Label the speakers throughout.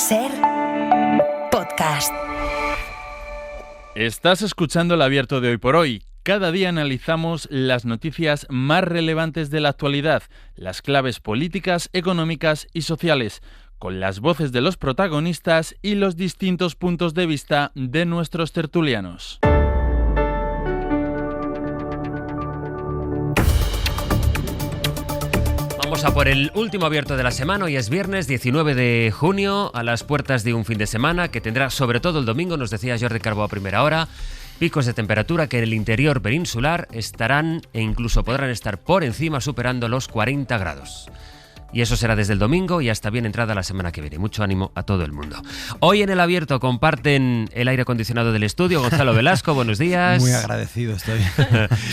Speaker 1: SER Podcast.
Speaker 2: Estás escuchando el abierto de Hoy por Hoy. Cada día analizamos las noticias más relevantes de la actualidad, las claves políticas, económicas y sociales, con las voces de los protagonistas y los distintos puntos de vista de nuestros tertulianos.
Speaker 3: Vamos a por el último abierto de la semana. Hoy es viernes 19 de junio, a las puertas de un fin de semana que tendrá sobre todo el domingo, nos decía Jordi Carbó a primera hora, picos de temperatura que en el interior peninsular estarán e incluso podrán estar por encima, superando los 40 grados. Y eso será desde el domingo y hasta bien entrada la semana que viene. Mucho ánimo a todo el mundo. Hoy en el abierto comparten el aire acondicionado del estudio Gonzalo Velasco, buenos días.
Speaker 4: Muy agradecido estoy.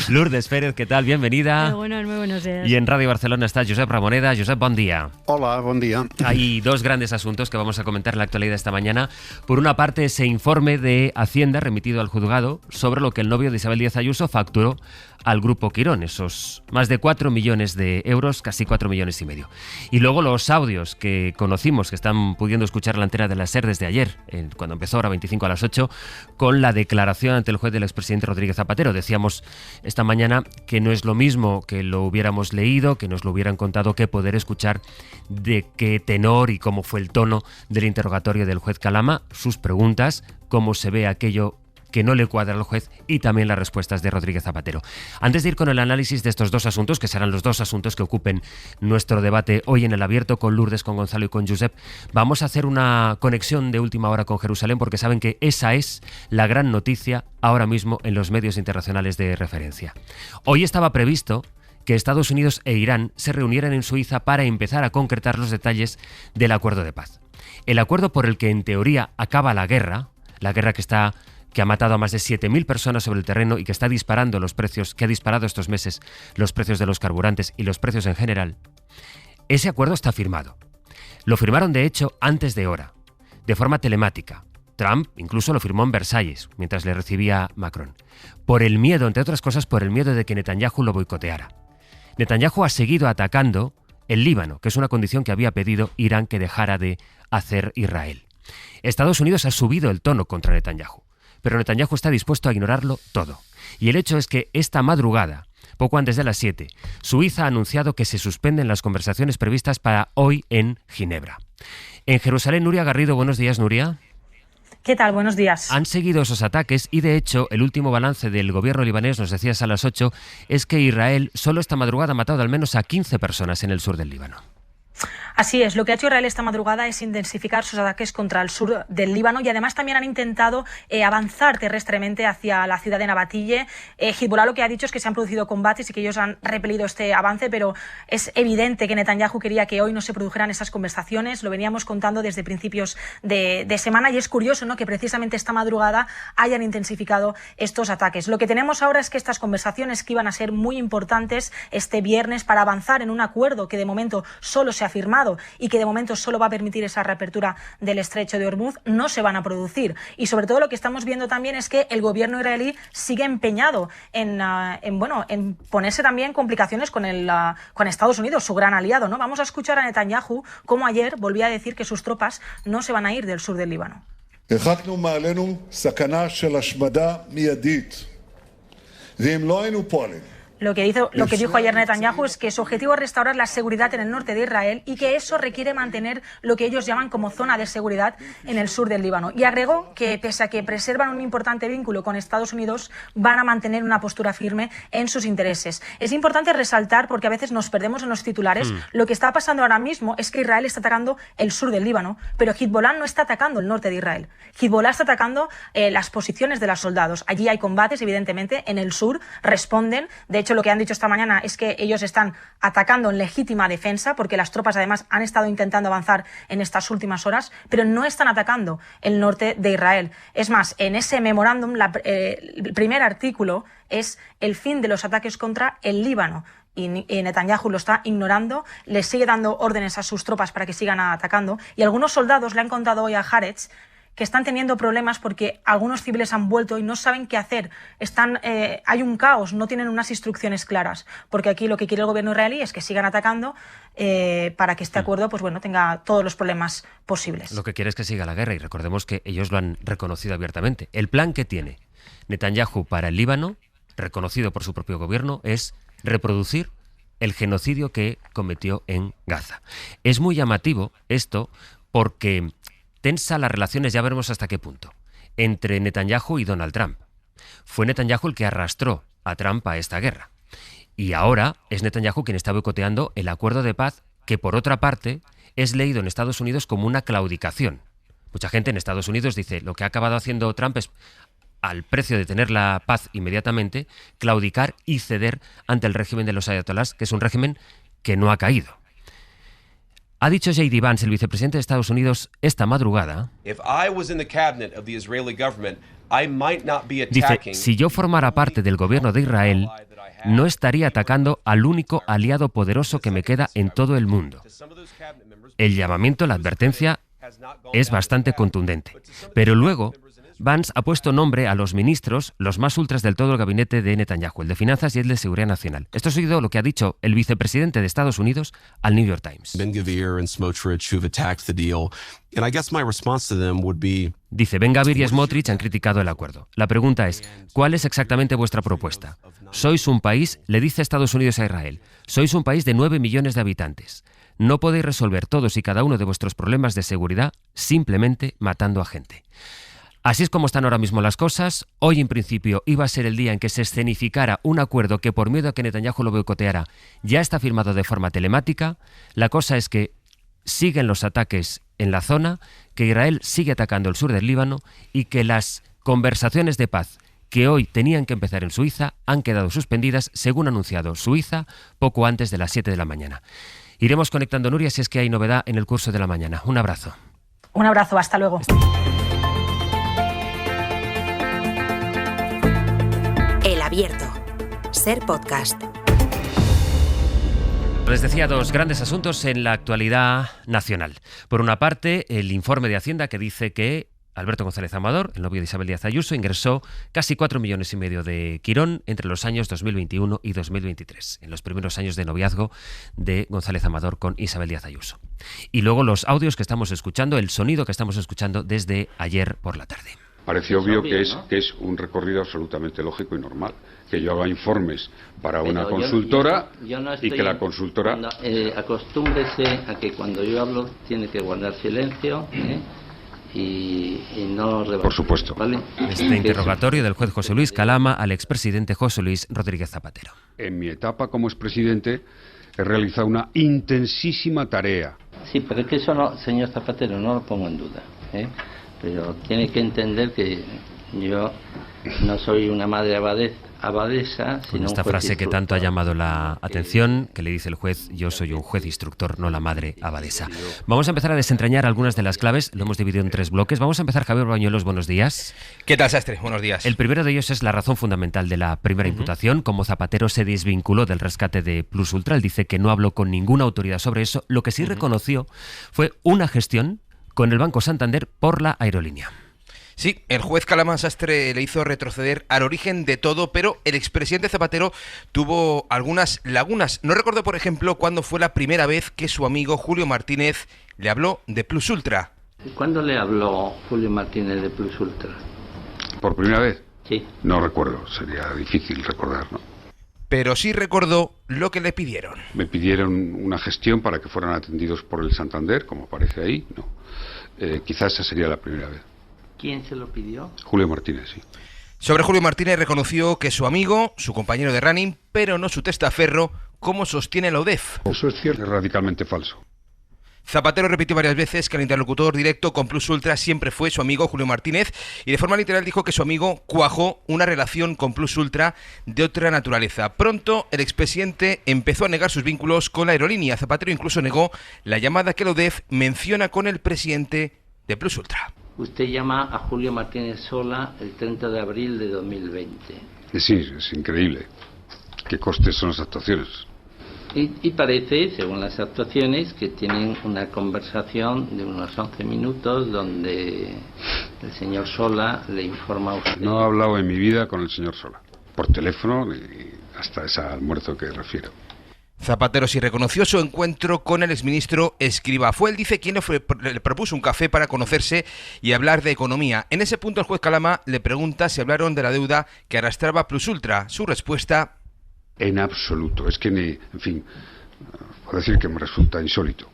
Speaker 3: Lourdes Pérez, ¿qué tal? Bienvenida.
Speaker 5: Muy buenos días.
Speaker 3: Y en Radio Barcelona está Josep Ramoneda. Josep, buen día.
Speaker 6: Hola, buen día.
Speaker 3: Hay dos grandes asuntos que vamos a comentar en la actualidad esta mañana. Por una parte, ese informe de Hacienda remitido al juzgado sobre lo que el novio de Isabel Díaz Ayuso facturó al Grupo Quirón, esos más de 4 millones de euros, casi 4 millones y medio. Y luego los audios que conocimos, que están pudiendo escuchar la antena de la SER desde ayer, cuando empezó, hora 25 a las 8, con la declaración ante el juez del expresidente Rodríguez Zapatero. Decíamos esta mañana que no es lo mismo que lo hubiéramos leído, que nos lo hubieran contado, que poder escuchar de qué tenor y cómo fue el tono del interrogatorio del juez Calama, sus preguntas, cómo se ve aquello que no le cuadra al juez y también las respuestas de Rodríguez Zapatero. Antes de ir con el análisis de estos dos asuntos, que serán los dos asuntos que ocupen nuestro debate hoy en el abierto con Lourdes, con Gonzalo y con Josep, vamos a hacer una conexión de última hora con Jerusalén porque saben que esa es la gran noticia ahora mismo en los medios internacionales de referencia. Hoy estaba previsto que Estados Unidos e Irán se reunieran en Suiza para empezar a concretar los detalles del acuerdo de paz. El acuerdo por el que en teoría acaba la guerra que ha matado a más de 7.000 personas sobre el terreno y que está disparando los precios, que ha disparado estos meses los precios de los carburantes y los precios en general. Ese acuerdo está firmado. Lo firmaron, de hecho, antes de hora, de forma telemática. Trump incluso lo firmó en Versalles, mientras le recibía Macron. Por el miedo, entre otras cosas, por el miedo de que Netanyahu lo boicoteara. Netanyahu ha seguido atacando el Líbano, que es una condición que había pedido Irán que dejara de hacer Israel. Estados Unidos ha subido el tono contra Netanyahu, pero Netanyahu está dispuesto a ignorarlo todo. Y el hecho es que esta madrugada, poco antes de las 7, Suiza ha anunciado que se suspenden las conversaciones previstas para hoy en Ginebra. En Jerusalén, Nuria Garrido, buenos días, Nuria.
Speaker 5: ¿Qué tal? Buenos días.
Speaker 3: Han seguido esos ataques y, de hecho, el último balance del gobierno libanés, nos decías a las 8, es que Israel solo esta madrugada ha matado al menos a 15 personas en el sur del Líbano.
Speaker 5: Así es, lo que ha hecho Israel esta madrugada es intensificar sus ataques contra el sur del Líbano y además también han intentado avanzar terrestremente hacia la ciudad de Nabatille. Hezbollah lo que ha dicho es que se han producido combates y que ellos han repelido este avance, pero es evidente que Netanyahu quería que hoy no se produjeran esas conversaciones. Lo veníamos contando desde principios de semana y es curioso, ¿no?, que precisamente esta madrugada hayan intensificado estos ataques. Lo que tenemos ahora es que estas conversaciones, que iban a ser muy importantes este viernes para avanzar en un acuerdo que de momento solo se ha firmado y que de momento solo va a permitir esa reapertura del estrecho de Hormuz, no se van a producir. Y sobre todo lo que estamos viendo también es que el gobierno israelí sigue empeñado en ponerse también complicaciones con Estados Unidos, su gran aliado, ¿no? Vamos a escuchar a Netanyahu como ayer volvía a decir que sus tropas no se van a ir del sur del Líbano. Lo que dijo ayer Netanyahu es que su objetivo es restaurar la seguridad en el norte de Israel y que eso requiere mantener lo que ellos llaman como zona de seguridad en el sur del Líbano. Y agregó que, pese a que preservan un importante vínculo con Estados Unidos, van a mantener una postura firme en sus intereses. Es importante resaltar, porque a veces nos perdemos en los titulares, lo que está pasando ahora mismo es que Israel está atacando el sur del Líbano, pero Hezbollah no está atacando el norte de Israel. Hezbollah está atacando las posiciones de los soldados. Allí hay combates, evidentemente, en el sur responden. De hecho, lo que han dicho esta mañana es que ellos están atacando en legítima defensa, porque las tropas además han estado intentando avanzar en estas últimas horas, pero no están atacando el norte de Israel. Es más, en ese memorándum, el primer artículo es el fin de los ataques contra el Líbano. Y Netanyahu lo está ignorando, le sigue dando órdenes a sus tropas para que sigan atacando. Y algunos soldados le han contado hoy a Haaretz que están teniendo problemas porque algunos civiles han vuelto y no saben qué hacer. Hay un caos, no tienen unas instrucciones claras, porque aquí lo que quiere el gobierno israelí es que sigan atacando para que este acuerdo tenga todos los problemas posibles.
Speaker 3: Lo que quiere es que siga la guerra, y recordemos que ellos lo han reconocido abiertamente. El plan que tiene Netanyahu para el Líbano, reconocido por su propio gobierno, es reproducir el genocidio que cometió en Gaza. Es muy llamativo esto porque tensa las relaciones, ya veremos hasta qué punto, entre Netanyahu y Donald Trump. Fue Netanyahu el que arrastró a Trump a esta guerra. Y ahora es Netanyahu quien está boicoteando el acuerdo de paz, que por otra parte es leído en Estados Unidos como una claudicación. Mucha gente en Estados Unidos dice, lo que ha acabado haciendo Trump es, al precio de tener la paz inmediatamente, claudicar y ceder ante el régimen de los ayatolás, que es un régimen que no ha caído. Ha dicho J.D. Vance, el vicepresidente de Estados Unidos, esta madrugada, dice, si yo formara parte del gobierno de Israel, no estaría atacando al único aliado poderoso que me queda en todo el mundo. El llamamiento, la advertencia, es bastante contundente. Pero luego, Vance ha puesto nombre a los ministros, los más ultras del todo el gabinete de Netanyahu, el de Finanzas y el de Seguridad Nacional. Esto ha sido lo que ha dicho el vicepresidente de Estados Unidos al New York Times. Dice, Ben-Gvir y Smotrich han criticado el acuerdo. La pregunta es, ¿cuál es exactamente vuestra propuesta? Sois un país, le dice Estados Unidos a Israel, sois un país de 9 millones de habitantes. No podéis resolver todos y cada uno de vuestros problemas de seguridad simplemente matando a gente. Así es como están ahora mismo las cosas. Hoy, en principio, iba a ser el día en que se escenificara un acuerdo que, por miedo a que Netanyahu lo boicoteara, ya está firmado de forma telemática. La cosa es que siguen los ataques en la zona, que Israel sigue atacando el sur del Líbano y que las conversaciones de paz que hoy tenían que empezar en Suiza han quedado suspendidas, según ha anunciado Suiza, poco antes de las 7 de la mañana. Iremos conectando, Nuria, si es que hay novedad en el curso de la mañana. Un abrazo.
Speaker 5: Un abrazo, hasta luego.
Speaker 1: El Abierto. Ser podcast.
Speaker 3: Les decía, dos grandes asuntos en la actualidad nacional. Por una parte, el informe de Hacienda que dice que Alberto González Amador, el novio de Isabel Díaz Ayuso, ingresó casi 4,5 millones de quirón entre los años 2021 y 2023, en los primeros años de noviazgo de González Amador con Isabel Díaz Ayuso. Y luego los audios que estamos escuchando, el sonido que estamos escuchando desde ayer por la tarde.
Speaker 4: Parece obvio que es un recorrido absolutamente lógico y normal. Que yo haga informes para una consultora
Speaker 6: yo no estoy,
Speaker 4: y que la consultora...
Speaker 6: acostúmbrese a que cuando yo hablo tiene que guardar silencio y no rebatir.
Speaker 4: Por supuesto.
Speaker 6: ¿Vale?
Speaker 3: Este interrogatorio del juez José Luis Calama al expresidente José Luis Rodríguez Zapatero.
Speaker 4: En mi etapa como expresidente he realizado una intensísima tarea.
Speaker 6: Sí, pero es que eso no, señor Zapatero, no lo pongo en duda. Pero tiene que entender que yo no soy una madre abadesa, sino
Speaker 3: esta frase que tanto ha llamado la atención, que le dice el juez, yo soy un juez instructor, no la madre abadesa. Vamos a empezar a desentrañar algunas de las claves, lo hemos dividido en 3 bloques. Vamos a empezar, Javier Bañuelos, buenos días.
Speaker 7: ¿Qué tal, Sastre? Buenos días.
Speaker 3: El primero de ellos es la razón fundamental de la primera imputación, como Zapatero se desvinculó del rescate de Plus Ultra. Él dice que no habló con ninguna autoridad sobre eso. Lo que sí reconoció fue una gestión con el Banco Santander por la aerolínea.
Speaker 7: Sí, el juez Calama Sastre le hizo retroceder al origen de todo, pero el expresidente Zapatero tuvo algunas lagunas. No recordó, por ejemplo, cuándo fue la primera vez que su amigo Julio Martínez le habló de Plus Ultra.
Speaker 6: ¿Cuándo le habló Julio Martínez de Plus Ultra?
Speaker 4: ¿Por primera vez?
Speaker 6: Sí.
Speaker 4: No recuerdo, sería difícil recordar, ¿no?
Speaker 7: Pero sí recordó lo que le pidieron.
Speaker 4: Me pidieron una gestión para que fueran atendidos por el Santander, como aparece ahí, ¿no? Quizás esa sería la primera vez.
Speaker 6: ¿Quién se lo pidió?
Speaker 4: Julio Martínez, sí.
Speaker 7: Sobre Julio Martínez reconoció que su amigo, su compañero de running, pero no su testaferro, como sostiene la UDEF.
Speaker 4: Eso es cierto, es radicalmente falso.
Speaker 7: Zapatero repitió varias veces que el interlocutor directo con Plus Ultra siempre fue su amigo Julio Martínez y de forma literal dijo que su amigo cuajó una relación con Plus Ultra de otra naturaleza. Pronto el expresidente empezó a negar sus vínculos con la aerolínea. Zapatero incluso negó la llamada que la UDEF menciona con el presidente de Plus Ultra.
Speaker 6: Usted llama a Julio Martínez Sola el 30 de abril de 2020.
Speaker 4: Sí, es increíble. ¿Qué costes son las actuaciones?
Speaker 6: Y parece, según las actuaciones, que tienen una conversación de unos 11 minutos donde el señor Sola le informa a usted.
Speaker 4: No he hablado en mi vida con el señor Sola, por teléfono y hasta ese almuerzo que refiero.
Speaker 7: Zapatero sí reconoció su encuentro con el exministro Escrivá. Fue él, dice, quien le propuso un café para conocerse y hablar de economía. En ese punto el juez Calama le pregunta si hablaron de la deuda que arrastraba Plus Ultra. Su respuesta:
Speaker 4: en absoluto. Es que en fin, puedo decir que me resulta insólito.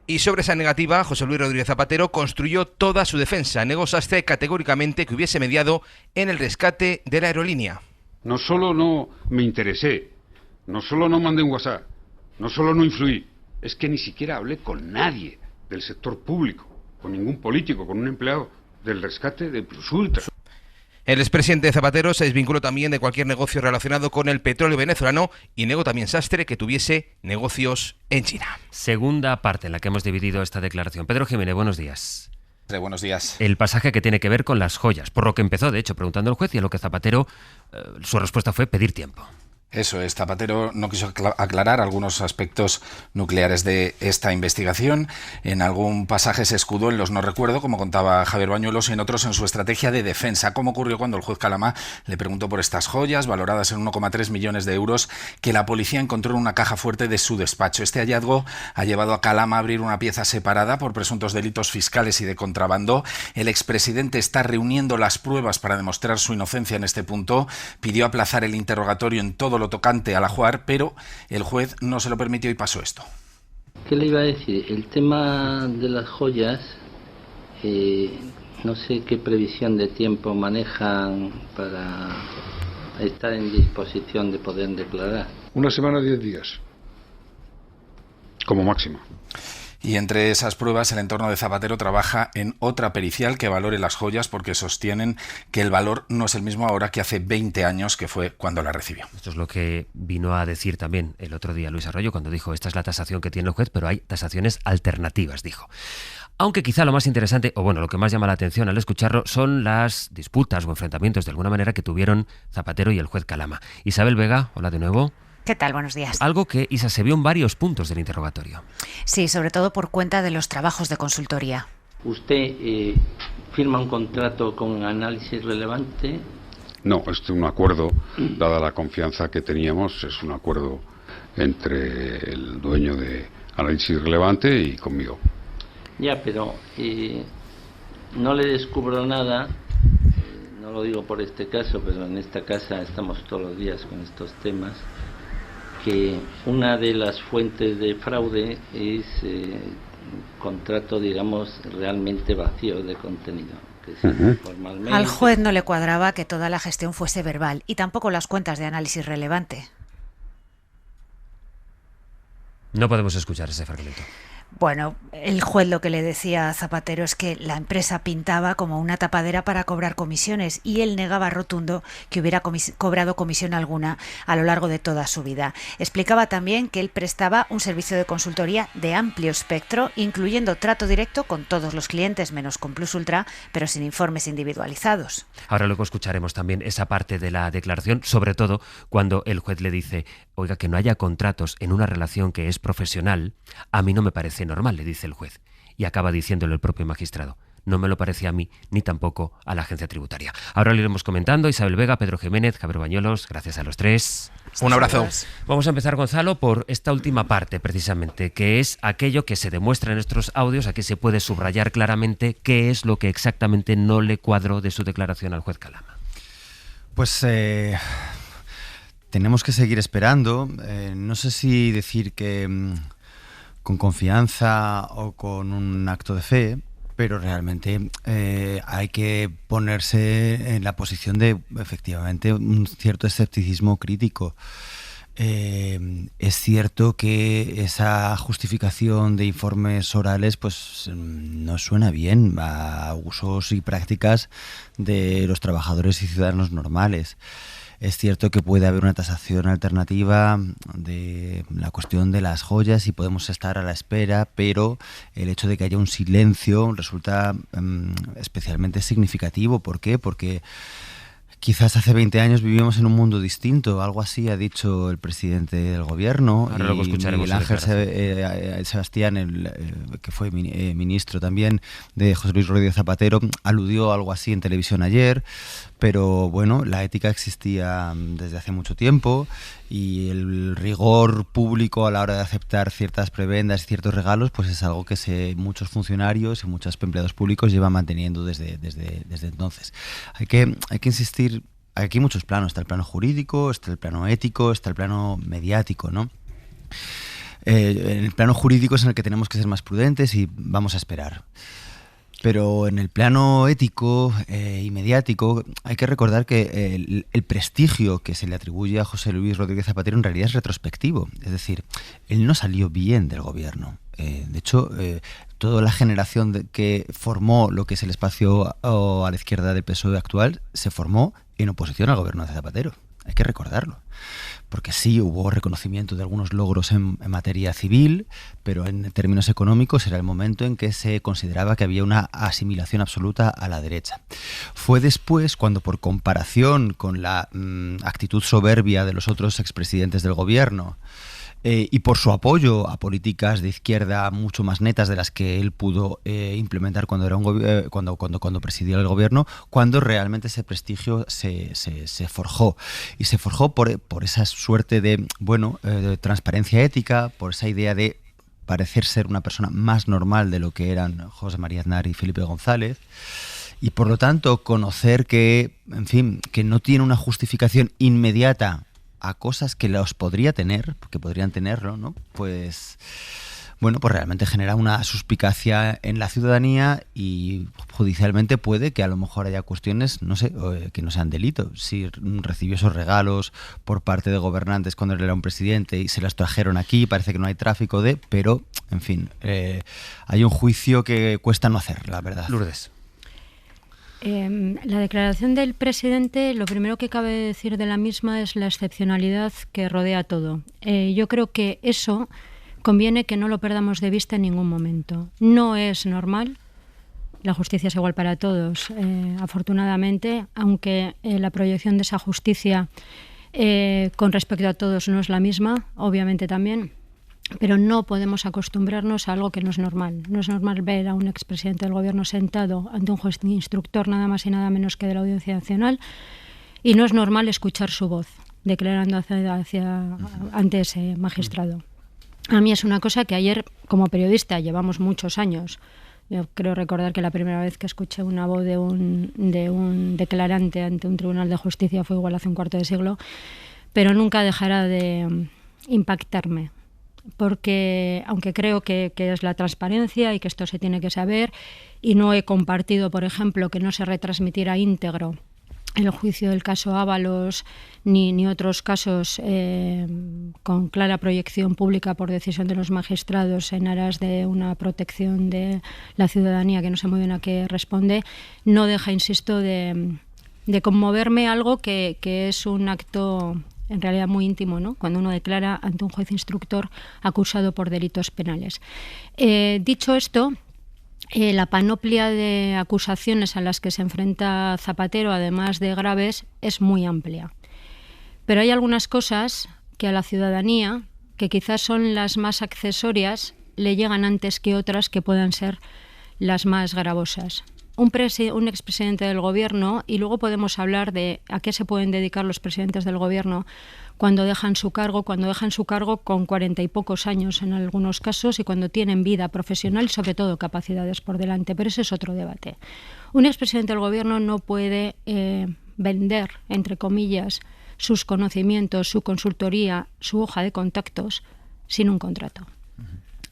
Speaker 7: Y sobre esa negativa, José Luis Rodríguez Zapatero construyó toda su defensa. Negó Sastre categóricamente que hubiese mediado en el rescate de la aerolínea.
Speaker 4: No solo no me interesé, no solo no mandé un WhatsApp, no solo no influí, es que ni siquiera hablé con nadie del sector público, con ningún político, con un empleado del rescate de Plus Ultra.
Speaker 7: El expresidente Zapatero se desvinculó también de cualquier negocio relacionado con el petróleo venezolano y negó también Sastre que tuviese negocios en China.
Speaker 3: Segunda parte en la que hemos dividido esta declaración. Pedro Jiménez, buenos días.
Speaker 8: Buenos días.
Speaker 3: El pasaje que tiene que ver con las joyas, por lo que empezó, de hecho, preguntando al juez, y a lo que Zapatero, su respuesta fue pedir tiempo.
Speaker 8: Eso es, Zapatero no quiso aclarar algunos aspectos nucleares de esta investigación. En algún pasaje se escudó en los no recuerdo, como contaba Javier Bañuelos, y en otros en su estrategia de defensa, como ocurrió cuando el juez Calama le preguntó por estas joyas, valoradas en 1,3 millones de euros, que la policía encontró en una caja fuerte de su despacho. Este hallazgo ha llevado a Calama a abrir una pieza separada por presuntos delitos fiscales y de contrabando. El expresidente está reuniendo las pruebas para demostrar su inocencia en este punto. Pidió aplazar el interrogatorio en todo lo tocante al ajuar, pero el juez no se lo permitió y pasó esto.
Speaker 6: ¿Qué le iba a decir? El tema de las joyas, no sé qué previsión de tiempo manejan para estar en disposición de poder declarar.
Speaker 4: 1 semana, 10 días, como máximo.
Speaker 8: Y entre esas pruebas, el entorno de Zapatero trabaja en otra pericial que valore las joyas, porque sostienen que el valor no es el mismo ahora que hace 20 años, que fue cuando la recibió.
Speaker 3: Esto es lo que vino a decir también el otro día Luis Arroyo cuando dijo: esta es la tasación que tiene el juez, pero hay tasaciones alternativas, dijo. Aunque quizá lo más interesante, o bueno, lo que más llama la atención al escucharlo, son las disputas o enfrentamientos de alguna manera que tuvieron Zapatero y el juez Calama. Isabel Vega, hola de nuevo.
Speaker 9: ¿Qué tal? Buenos días.
Speaker 3: Algo que, Isa, se vio en varios puntos del interrogatorio.
Speaker 9: Sí, sobre todo por cuenta de los trabajos de consultoría.
Speaker 6: ¿Usted firma un contrato con Análisis Relevante?
Speaker 4: No, es un acuerdo, dada la confianza que teníamos, es un acuerdo entre el dueño de Análisis Relevante y conmigo.
Speaker 6: Ya, pero no le descubro nada, no lo digo por este caso, pero en esta casa estamos todos los días con estos temas, que una de las fuentes de fraude es contrato, digamos, realmente vacío de contenido. Que formalmente...
Speaker 9: Al juez no le cuadraba que toda la gestión fuese verbal y tampoco las cuentas de Análisis Relevante.
Speaker 3: No podemos escuchar ese fragmento.
Speaker 9: Bueno, el juez lo que le decía a Zapatero es que la empresa pintaba como una tapadera para cobrar comisiones y él negaba rotundo que hubiera cobrado comisión alguna a lo largo de toda su vida. Explicaba también que él prestaba un servicio de consultoría de amplio espectro, incluyendo trato directo con todos los clientes, menos con Plus Ultra, pero sin informes individualizados.
Speaker 3: Ahora luego escucharemos también esa parte de la declaración, sobre todo cuando el juez le dice: oiga, que no haya contratos en una relación que es profesional, a mí no me parece normal, le dice el juez. Y acaba diciéndole el propio magistrado: no me lo parece a mí, ni tampoco a la agencia tributaria. Ahora lo iremos comentando. Isabel Vega, Pedro Jiménez, Javier Bañuelos, gracias a los tres.
Speaker 7: Un abrazo.
Speaker 3: Vamos a empezar, Gonzalo, por esta última parte, precisamente, que es aquello que se demuestra en nuestros audios. Aquí se puede subrayar claramente qué es lo que exactamente no le cuadró de su declaración al juez Calama.
Speaker 10: Pues tenemos que seguir esperando. No sé si decir que con confianza o con un acto de fe, pero realmente hay que ponerse en la posición de, efectivamente, un cierto escepticismo crítico. Es cierto que esa justificación de informes orales pues no suena bien a usos y prácticas de los trabajadores y ciudadanos normales. Es cierto que puede haber una tasación alternativa de la cuestión de las joyas y podemos estar a la espera, pero el hecho de que haya un silencio resulta especialmente significativo. ¿Por qué? Porque quizás hace 20 años vivíamos en un mundo distinto, algo así ha dicho el presidente del gobierno.
Speaker 3: Ahora luego escucharemos
Speaker 10: Miguel Ángel Sebastián, que fue ministro también de José Luis Rodríguez Zapatero, aludió a algo así en televisión ayer, pero bueno, la ética existía desde hace mucho tiempo y el rigor público a la hora de aceptar ciertas prebendas y ciertos regalos, pues es algo que muchos funcionarios y muchos empleados públicos llevan manteniendo desde entonces. Hay que insistir, aquí hay muchos planos, está el plano jurídico, está el plano ético, está el plano mediático, ¿no? En el plano jurídico es en el que tenemos que ser más prudentes y vamos a esperar. Pero en el plano ético y mediático hay que recordar que el prestigio que se le atribuye a José Luis Rodríguez Zapatero en realidad es retrospectivo. Es decir, él no salió bien del gobierno. De hecho, toda la generación que formó lo que es el espacio a la izquierda del PSOE actual se formó en oposición al gobierno de Zapatero. Hay que recordarlo. Porque sí hubo reconocimiento de algunos logros en materia civil, pero en términos económicos era el momento en que se consideraba que había una asimilación absoluta a la derecha. Fue después cuando, por comparación con la actitud soberbia de los otros expresidentes del gobierno, y por su apoyo a políticas de izquierda mucho más netas de las que él pudo implementar cuando era cuando presidió el gobierno, cuando realmente ese prestigio se forjó. Y se forjó por esa suerte de transparencia ética, por esa idea de parecer ser una persona más normal de lo que eran José María Aznar y Felipe González. Y por lo tanto, conocer que no tiene una justificación inmediata a cosas que los podría tener, que podrían tenerlo, ¿no? Pues realmente genera una suspicacia en la ciudadanía y judicialmente puede que a lo mejor haya cuestiones, no sé, que no sean delito. Si recibió esos regalos por parte de gobernantes cuando él era un presidente y se las trajeron aquí, parece que no hay tráfico pero, en fin, hay un juicio que cuesta no hacer, la verdad.
Speaker 3: Lourdes.
Speaker 11: La declaración del presidente, lo primero que cabe decir de la misma es la excepcionalidad que rodea todo. Yo creo que eso conviene que no lo perdamos de vista en ningún momento. No es normal, la justicia es igual para todos, afortunadamente, aunque la proyección de esa justicia con respecto a todos no es la misma, obviamente también. Pero no podemos acostumbrarnos a algo que no es normal. No es normal ver a un expresidente del gobierno sentado ante un juez instructor nada más y nada menos que de la Audiencia Nacional, y no es normal escuchar su voz declarando ante ese magistrado. A mí es una cosa que ayer, como periodista, llevamos muchos años. Yo creo recordar que la primera vez que escuché una voz de un declarante ante un tribunal de justicia fue igual hace un cuarto de siglo, pero nunca dejará de impactarme. Porque aunque creo que es la transparencia y que esto se tiene que saber, y no he compartido, por ejemplo, que no se retransmitiera íntegro el juicio del caso Ábalos ni otros casos con clara proyección pública por decisión de los magistrados en aras de una protección de la ciudadanía que no sé muy bien a qué responde, no deja, insisto, de conmoverme algo que es un acto en realidad muy íntimo, ¿no? Cuando uno declara ante un juez instructor acusado por delitos penales. Dicho esto, la panoplia de acusaciones a las que se enfrenta Zapatero, además de graves, es muy amplia. Pero hay algunas cosas que a la ciudadanía, que quizás son las más accesorias, le llegan antes que otras que puedan ser las más gravosas. Un expresidente del gobierno, y luego podemos hablar de a qué se pueden dedicar los presidentes del gobierno cuando dejan su cargo con 40 y pocos años en algunos casos y cuando tienen vida profesional y sobre todo capacidades por delante, pero ese es otro debate. Un expresidente del gobierno no puede vender, entre comillas, sus conocimientos, su consultoría, su hoja de contactos sin un contrato.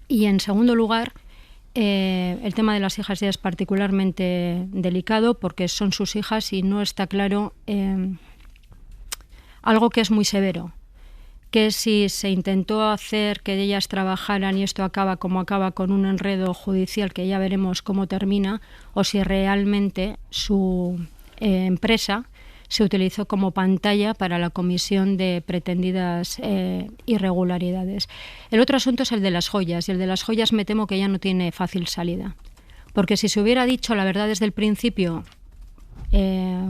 Speaker 11: Y en segundo lugar, el tema de las hijas ya es particularmente delicado porque son sus hijas y no está claro algo que es muy severo, que si se intentó hacer que ellas trabajaran y esto acaba como acaba con un enredo judicial que ya veremos cómo termina, o si realmente su empresa se utilizó como pantalla para la comisión de pretendidas irregularidades. El otro asunto es el de las joyas, y el de las joyas me temo que ya no tiene fácil salida. Porque si se hubiera dicho la verdad desde el principio,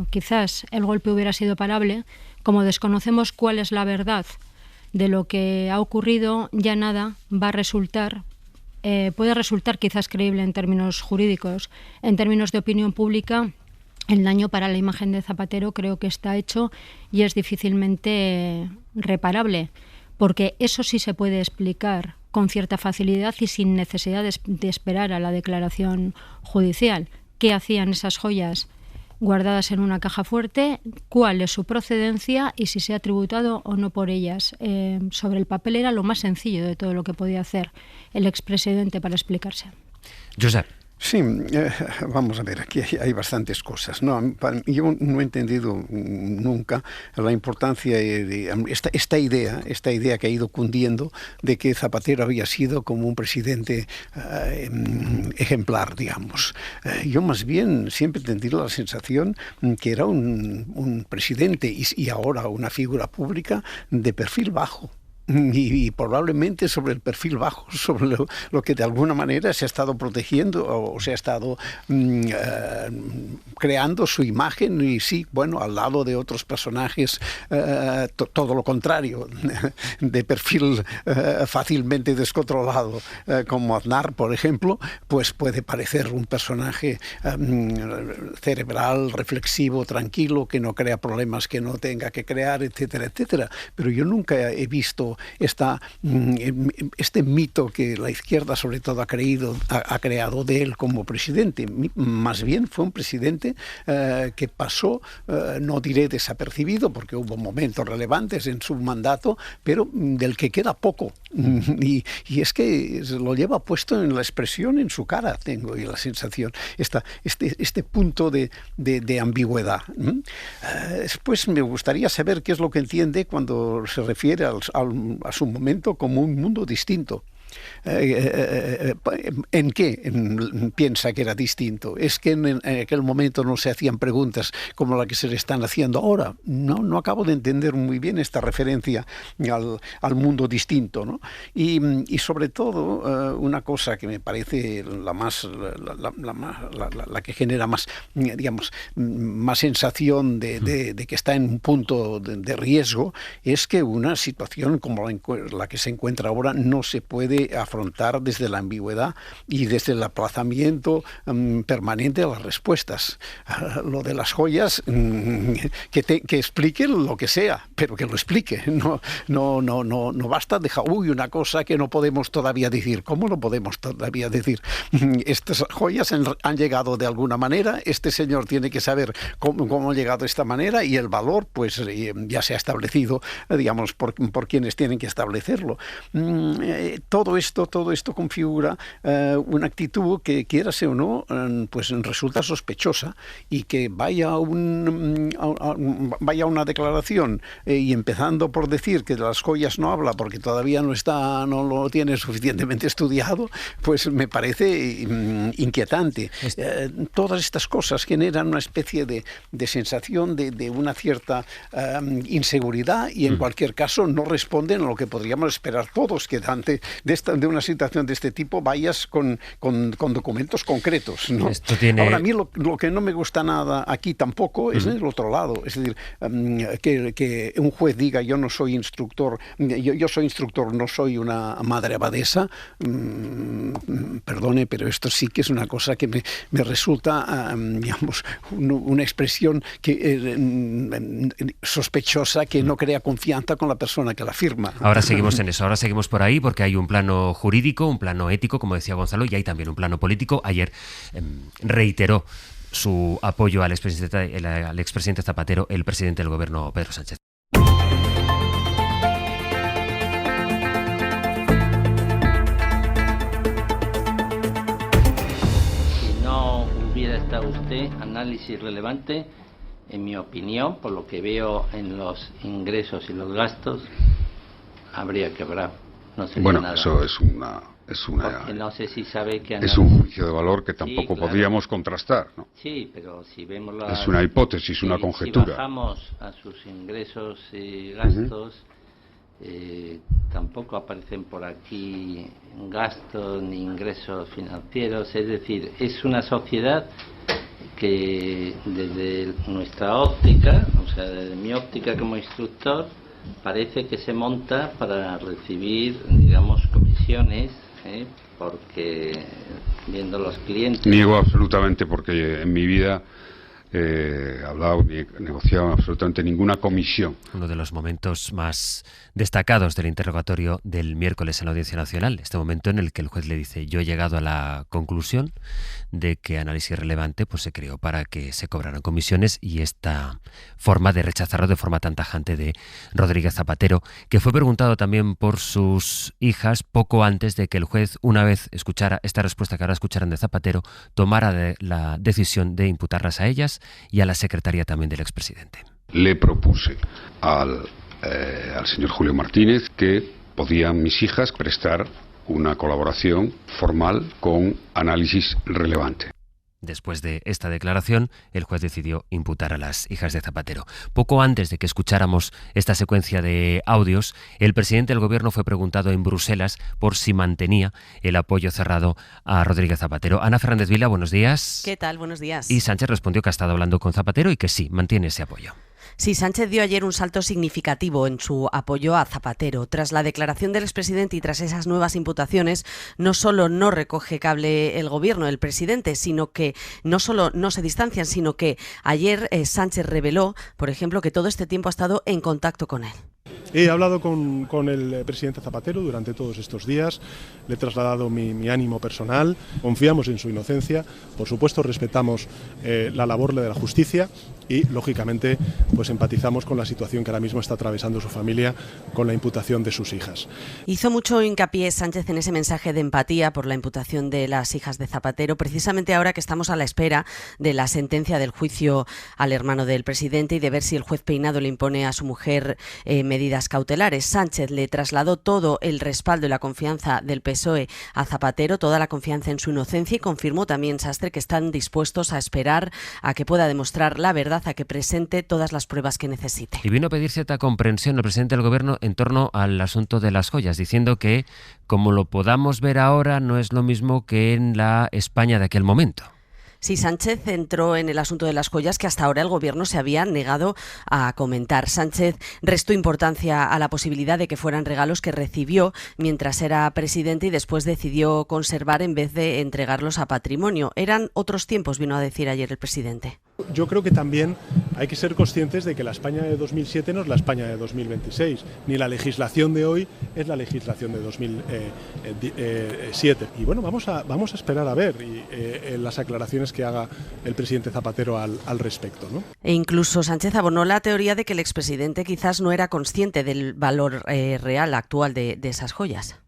Speaker 11: quizás el golpe hubiera sido parable. Como desconocemos cuál es la verdad de lo que ha ocurrido, ya nada va a resultar, puede resultar quizás creíble en términos jurídicos. En términos de opinión pública, el daño para la imagen de Zapatero creo que está hecho y es difícilmente reparable, porque eso sí se puede explicar con cierta facilidad y sin necesidad de esperar a la declaración judicial. ¿Qué hacían esas joyas guardadas en una caja fuerte? ¿Cuál es su procedencia y si se ha tributado o no por ellas? Sobre el papel era lo más sencillo de todo lo que podía hacer el expresidente para explicarse.
Speaker 3: Josep.
Speaker 12: Sí, vamos a ver, aquí hay bastantes cosas. No, yo no he entendido nunca la importancia de esta idea que ha ido cundiendo de que Zapatero había sido como un presidente ejemplar, digamos. Yo más bien siempre he tenido la sensación que era un presidente y ahora una figura pública de perfil bajo. Y probablemente sobre el perfil bajo, sobre lo que de alguna manera se ha estado protegiendo o se ha estado creando su imagen, y sí, bueno, al lado de otros personajes todo lo contrario, de perfil fácilmente descontrolado, como Aznar, por ejemplo, pues puede parecer un personaje cerebral, reflexivo, tranquilo, que no crea problemas que no tenga que crear, etcétera, etcétera. Pero yo nunca he visto este mito que la izquierda sobre todo ha creado de él como presidente. Más bien fue un presidente que pasó, no diré desapercibido, porque hubo momentos relevantes en su mandato, pero del que queda poco. Y es que lo lleva puesto en la expresión, en su cara, tengo y la sensación, este punto de ambigüedad. Después me gustaría saber qué es lo que entiende cuando se refiere a su momento como un mundo distinto. ¿En qué piensa que era distinto? ¿Es que en aquel momento no se hacían preguntas como la que se le están haciendo ahora? No acabo de entender muy bien esta referencia al mundo distinto, ¿no? Y sobre todo una cosa que me parece la que genera más, digamos, más sensación de que está en un punto de riesgo, es que una situación como la que se encuentra ahora no se puede afrontar desde la ambigüedad y desde el aplazamiento permanente de las respuestas. Lo de las joyas, que explique lo que sea, pero que lo explique. No basta dejar, una cosa que no podemos todavía decir. ¿Cómo no podemos todavía decir? Estas joyas han llegado de alguna manera, este señor tiene que saber cómo ha llegado de esta manera, y el valor pues ya se ha establecido, digamos, por quienes tienen que establecerlo. Todo esto configura una actitud que, quierase o no, pues resulta sospechosa, y que vaya una declaración y empezando por decir que de las joyas no habla porque todavía no lo tiene suficientemente estudiado, pues me parece inquietante. Todas estas cosas generan una especie de sensación de una cierta inseguridad, y en cualquier caso no responden a lo que podríamos esperar todos, que ante de una situación de este tipo vayas con documentos concretos, ¿no? Ahora, a mí lo que no me gusta nada aquí tampoco es el otro lado, es decir, que un juez diga yo no soy instructor, yo soy instructor, no soy una madre abadesa. Perdone, pero esto sí que es una cosa que me resulta, digamos, una expresión sospechosa, que no crea confianza con la persona que la firma.
Speaker 3: Ahora seguimos en eso, ahora seguimos por ahí, porque hay un plano jurídico, un plano ético, como decía Gonzalo, y hay también un plano político. Ayer reiteró su apoyo al expresidente Zapatero, el presidente del gobierno, Pedro Sánchez.
Speaker 6: Si no hubiera estado usted, análisis relevante, en mi opinión, por lo que veo en los ingresos y los gastos, habría quebrado. No
Speaker 4: bueno,
Speaker 6: nada.
Speaker 4: Eso es una
Speaker 6: porque no sé si sabe que
Speaker 4: es un juicio de valor que tampoco podríamos contrastar, ¿no?
Speaker 6: Sí, pero si vemos
Speaker 4: es una hipótesis, una conjetura.
Speaker 6: Si bajamos a sus ingresos y gastos, tampoco aparecen por aquí gastos ni ingresos financieros. Es decir, es una sociedad que desde nuestra óptica, o sea, desde mi óptica como instructor, parece que se monta para recibir, digamos, comisiones, porque viendo los clientes...
Speaker 4: Niego absolutamente, porque en mi vida he hablado ni he negociado absolutamente ninguna comisión.
Speaker 3: Uno de los momentos más destacados del interrogatorio del miércoles en la Audiencia Nacional, este momento en el que el juez le dice: yo he llegado a la conclusión de que análisis relevante pues se creó para que se cobraran comisiones, y esta forma de rechazarlo de forma tan tajante de Rodríguez Zapatero, que fue preguntado también por sus hijas poco antes de que el juez, una vez escuchara esta respuesta que ahora escucharán de Zapatero, tomara la decisión de imputarlas a ellas y a la secretaria también del expresidente.
Speaker 4: Le propuse al señor Julio Martínez que podían mis hijas prestar una colaboración formal con análisis relevante.
Speaker 3: Después de esta declaración, el juez decidió imputar a las hijas de Zapatero. Poco antes de que escucháramos esta secuencia de audios, el presidente del gobierno fue preguntado en Bruselas por si mantenía el apoyo cerrado a Rodríguez Zapatero. Ana Fernández Vila, buenos días.
Speaker 13: ¿Qué tal? Buenos días.
Speaker 3: Y Sánchez respondió que ha estado hablando con Zapatero y que sí, mantiene ese apoyo.
Speaker 13: Sí, Sánchez dio ayer un salto significativo en su apoyo a Zapatero. Tras la declaración del expresidente y tras esas nuevas imputaciones, no solo no recoge cable el gobierno del presidente, sino que no solo no se distancian, sino que ayer Sánchez reveló, por ejemplo, que todo este tiempo ha estado en contacto con él.
Speaker 14: He hablado con el presidente Zapatero durante todos estos días, le he trasladado mi ánimo personal, confiamos en su inocencia, por supuesto respetamos la labor de la justicia y, lógicamente, pues empatizamos con la situación que ahora mismo está atravesando su familia con la imputación de sus hijas.
Speaker 13: Hizo mucho hincapié Sánchez en ese mensaje de empatía por la imputación de las hijas de Zapatero, precisamente ahora que estamos a la espera de la sentencia del juicio al hermano del presidente y de ver si el juez Peinado le impone a su mujer medidas cautelares. Sánchez le trasladó todo el respaldo y la confianza del PSOE a Zapatero, toda la confianza en su inocencia, y confirmó también Sastre que están dispuestos a esperar a que pueda demostrar la verdad, a que presente todas las pruebas que necesite.
Speaker 3: Y vino a pedir cierta comprensión el presidente del gobierno en torno al asunto de las joyas, diciendo que, como lo podamos ver ahora, no es lo mismo que en la España de aquel momento.
Speaker 13: Sí, Sánchez entró en el asunto de las joyas que hasta ahora el gobierno se había negado a comentar. Sánchez restó importancia a la posibilidad de que fueran regalos que recibió mientras era presidente y después decidió conservar en vez de entregarlos a patrimonio. Eran otros tiempos, vino a decir ayer el presidente.
Speaker 14: Yo creo que también hay que ser conscientes de que la España de 2007 no es la España de 2026, ni la legislación de hoy es la legislación de 2007. Y bueno, vamos a esperar a ver las aclaraciones que haga el presidente Zapatero al respecto, ¿no?
Speaker 13: E incluso Sánchez abonó la teoría de que el expresidente quizás no era consciente del valor real actual de esas joyas.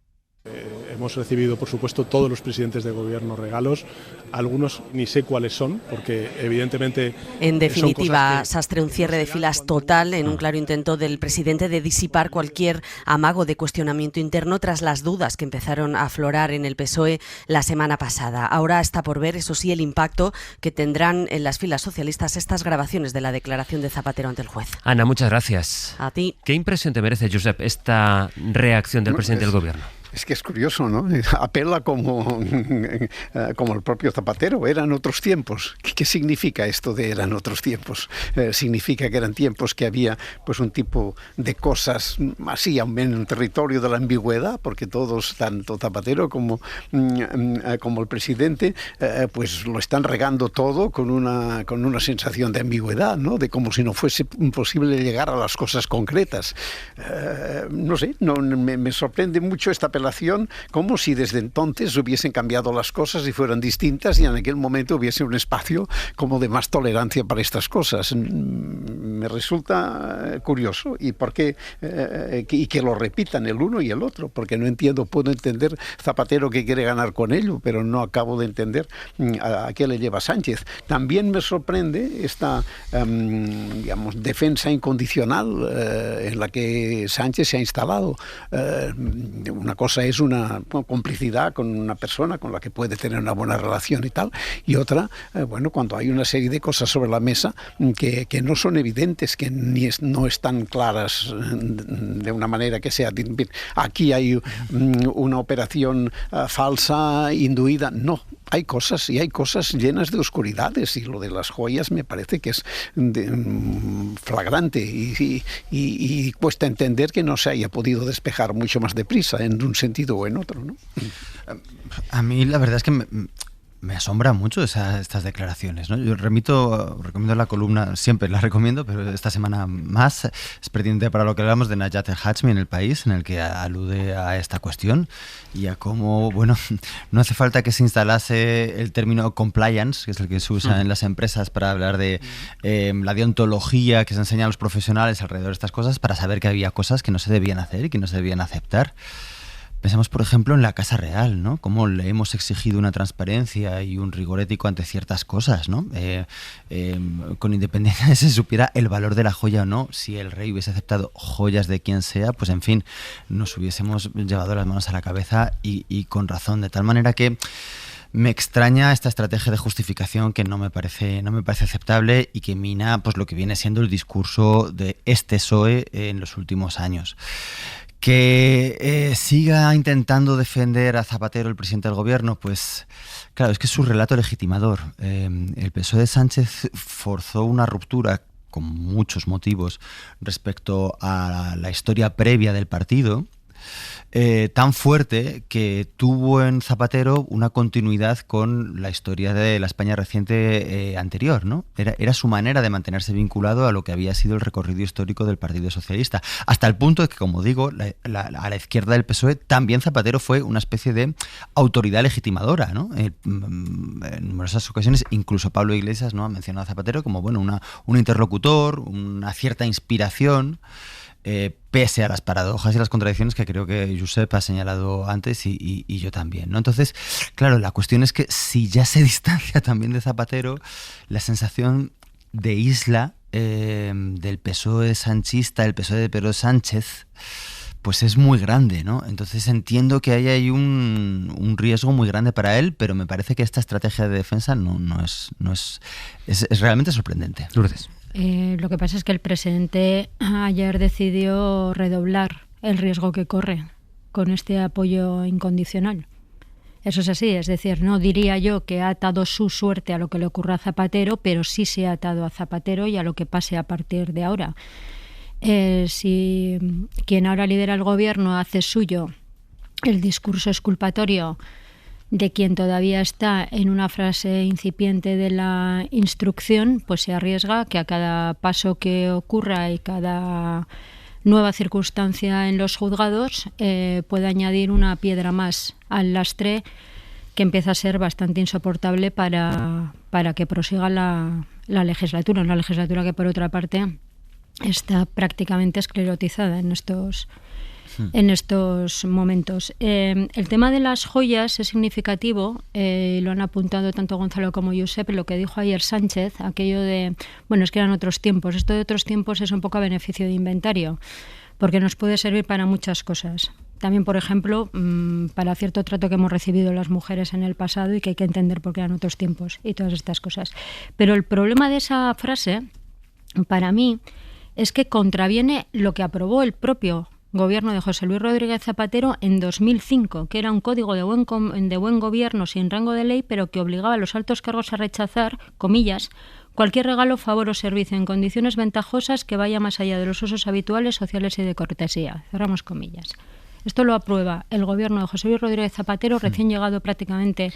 Speaker 14: Hemos recibido, por supuesto, todos los presidentes de gobierno regalos. Algunos ni sé cuáles son, porque evidentemente...
Speaker 13: En definitiva, Sastre, un cierre de filas total en un claro intento del presidente de disipar cualquier amago de cuestionamiento interno tras las dudas que empezaron a aflorar en el PSOE la semana pasada. Ahora está por ver, eso sí, el impacto que tendrán en las filas socialistas estas grabaciones de la declaración de Zapatero ante el juez.
Speaker 3: Ana, muchas gracias.
Speaker 13: A ti.
Speaker 3: ¿Qué impresión te merece, Josep, esta reacción del presidente del gobierno?
Speaker 12: Es que es curioso, ¿no? Apela como el propio Zapatero. Eran otros tiempos. ¿Qué significa esto de eran otros tiempos? Significa que eran tiempos que había pues un tipo de cosas así, en un territorio de la ambigüedad, porque todos, tanto Zapatero como el presidente, pues lo están regando todo con una sensación de ambigüedad, ¿no? De como si no fuese imposible llegar a las cosas concretas. No sé, me sorprende mucho esta apelación, como si desde entonces hubiesen cambiado las cosas y fueran distintas y en aquel momento hubiese un espacio como de más tolerancia para estas cosas. Me resulta curioso y que lo repitan el uno y el otro, porque puedo entender Zapatero que quiere ganar con ello, pero no acabo de entender a qué le lleva Sánchez. También me sorprende esta defensa incondicional en la que Sánchez se ha instalado. Una cosa cosa es una complicidad con una persona con la que puede tener una buena relación y tal, y otra, cuando hay una serie de cosas sobre la mesa que no son evidentes, que no están claras de una manera que sea, aquí hay una operación falsa, induida, no. Hay cosas llenas de oscuridades, y lo de las joyas me parece que es flagrante y cuesta entender que no se haya podido despejar mucho más deprisa en un sentido o en otro, ¿no?
Speaker 10: A mí la verdad es que me asombra mucho estas declaraciones, ¿no? Yo recomiendo la columna, siempre la recomiendo, pero esta semana más, es pertinente para lo que hablamos de Najat El-Hachmi en El País, en el que alude a esta cuestión y a cómo, no hace falta que se instalase el término compliance, que es el que se usa en las empresas para hablar de la deontología que se enseña a los profesionales alrededor de estas cosas, para saber que había cosas que no se debían hacer y que no se debían aceptar. Pensamos, por ejemplo, en la Casa Real, ¿no? Cómo le hemos exigido una transparencia y un rigor ético ante ciertas cosas, ¿no? Con independencia de si se supiera el valor de la joya o no, si el rey hubiese aceptado joyas de quien sea, pues en fin, nos hubiésemos llevado las manos a la cabeza y con razón, de tal manera que me extraña esta estrategia de justificación que no me parece aceptable y que mina pues lo que viene siendo el discurso de este PSOE en los últimos años. Que siga intentando defender a Zapatero, el presidente del gobierno, pues claro, es que es su relato legitimador. El PSOE de Sánchez forzó una ruptura con muchos motivos respecto a la historia previa del partido, tan fuerte que tuvo en Zapatero una continuidad con la historia de la España reciente anterior, ¿no? Era su manera de mantenerse vinculado a lo que había sido el recorrido histórico del Partido Socialista, hasta el punto de que, como digo, a la izquierda del PSOE también Zapatero fue una especie de autoridad legitimadora, ¿no? En numerosas ocasiones, incluso Pablo Iglesias, ¿no?, ha mencionado a Zapatero como un interlocutor, una cierta inspiración, pese a las paradojas y las contradicciones que creo que Josep ha señalado antes y yo también, ¿no? Entonces, claro, la cuestión es que si ya se distancia también de Zapatero, la sensación de isla del PSOE sanchista, el PSOE de Pedro Sánchez, pues es muy grande, ¿no? Entonces entiendo que ahí hay un riesgo muy grande para él, pero me parece que esta estrategia de defensa es realmente sorprendente.
Speaker 3: Lourdes.
Speaker 11: Lo que pasa es que el presidente ayer decidió redoblar el riesgo que corre con este apoyo incondicional. Eso es así, es decir, no diría yo que ha atado su suerte a lo que le ocurra a Zapatero, pero sí se ha atado a Zapatero y a lo que pase a partir de ahora. Si quien ahora lidera el gobierno hace suyo el discurso exculpatorio de quien todavía está en una fase incipiente de la instrucción, pues se arriesga que a cada paso que ocurra y cada nueva circunstancia en los juzgados pueda añadir una piedra más al lastre que empieza a ser bastante insoportable para que prosiga la legislatura, una legislatura que por otra parte está prácticamente esclerotizada en estos momentos. El tema de las joyas es significativo, lo han apuntado tanto Gonzalo como Josep, lo que dijo ayer Sánchez, aquello de, es que eran otros tiempos. Esto de otros tiempos es un poco a beneficio de inventario, porque nos puede servir para muchas cosas. También, por ejemplo, para cierto trato que hemos recibido las mujeres en el pasado y que hay que entender por qué eran otros tiempos y todas estas cosas. Pero el problema de esa frase, para mí, es que contraviene lo que aprobó el propio gobierno de José Luis Rodríguez Zapatero en 2005, que era un código de buen gobierno sin rango de ley, pero que obligaba a los altos cargos a rechazar, comillas, cualquier regalo, favor o servicio en condiciones ventajosas que vaya más allá de los usos habituales, sociales y de cortesía. Cerramos comillas. Esto lo aprueba el gobierno de José Luis Rodríguez Zapatero, recién llegado prácticamente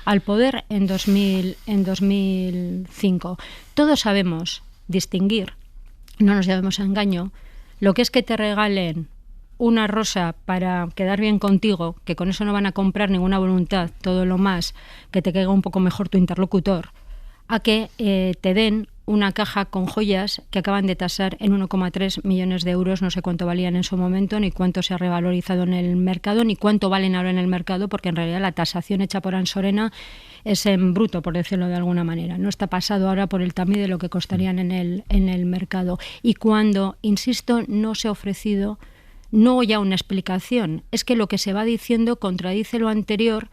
Speaker 11: al poder en 2005. Todos sabemos distinguir, no nos llevemos a engaño, lo que es que te regalen una rosa para quedar bien contigo, que con eso no van a comprar ninguna voluntad, todo lo más, que te caiga un poco mejor tu interlocutor, a que te den una caja con joyas que acaban de tasar en 1,3 millones de euros, no sé cuánto valían en su momento, ni cuánto se ha revalorizado en el mercado, ni cuánto valen ahora en el mercado, porque en realidad la tasación hecha por Ansorena es en bruto, por decirlo de alguna manera. No está pasado ahora por el tamiz de lo que costarían en el mercado. Y cuando, insisto, no se ha ofrecido no ya una explicación, es que lo que se va diciendo contradice lo anterior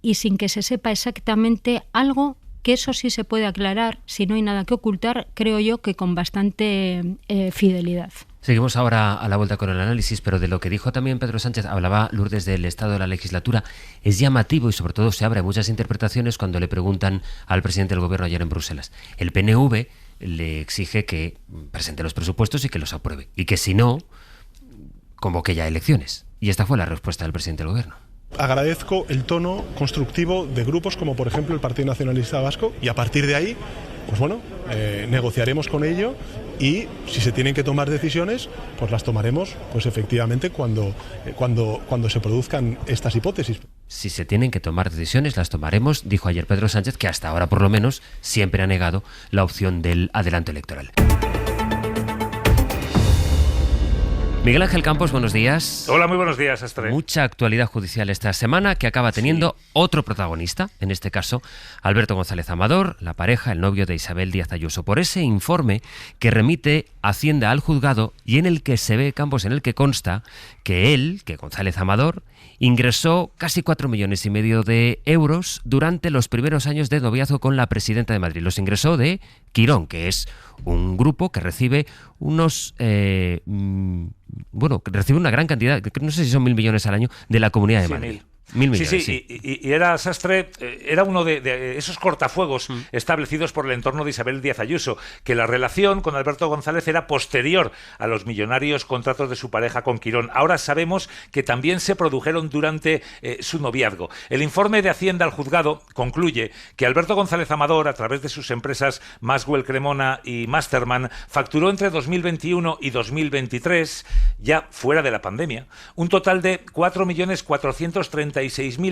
Speaker 11: y sin que se sepa exactamente algo, que eso sí se puede aclarar, si no hay nada que ocultar, creo yo que con bastante fidelidad.
Speaker 3: Seguimos ahora a la vuelta con el análisis, pero de lo que dijo también Pedro Sánchez, hablaba Lourdes del estado de la legislatura, es llamativo y sobre todo se abre muchas interpretaciones cuando le preguntan al presidente del gobierno ayer en Bruselas. El PNV le exige que presente los presupuestos y que los apruebe, y que si no, convoque ya elecciones. Y esta fue la respuesta del presidente del gobierno.
Speaker 14: Agradezco el tono constructivo de grupos como por ejemplo el Partido Nacionalista Vasco, y a partir de ahí, pues bueno, negociaremos con ello, y si se tienen que tomar decisiones, pues las tomaremos, pues efectivamente cuando se produzcan estas hipótesis.
Speaker 3: Si se tienen que tomar decisiones, las tomaremos, dijo ayer Pedro Sánchez, que hasta ahora por lo menos siempre ha negado la opción del adelanto electoral. Miguel Ángel Campos, buenos días.
Speaker 15: Hola, muy buenos días, Astre.
Speaker 3: Mucha actualidad judicial esta semana que acaba teniendo otro protagonista, en este caso Alberto González Amador, la pareja, el novio de Isabel Díaz Ayuso, por ese informe que remite Hacienda al juzgado y en el que se ve, Campos, en el que consta que González Amador, ingresó casi 4,5 millones de euros durante los primeros años de noviazgo con la presidenta de Madrid. Los ingresó de Quirón, que es un grupo que recibe recibe una gran cantidad, no sé si son 1.000 millones al año, de la Comunidad de Madrid. 1.000 millones,
Speaker 15: sí. Y era Sastre, era uno de esos cortafuegos establecidos por el entorno de Isabel Díaz Ayuso, que la relación con Alberto González era posterior a los millonarios contratos de su pareja con Quirón. Ahora sabemos que también se produjeron durante su noviazgo. El informe de Hacienda al juzgado concluye que Alberto González Amador, a través de sus empresas Maxwell Cremona y Masterman, facturó entre 2021 y 2023, ya fuera de la pandemia, un total de 4.436.000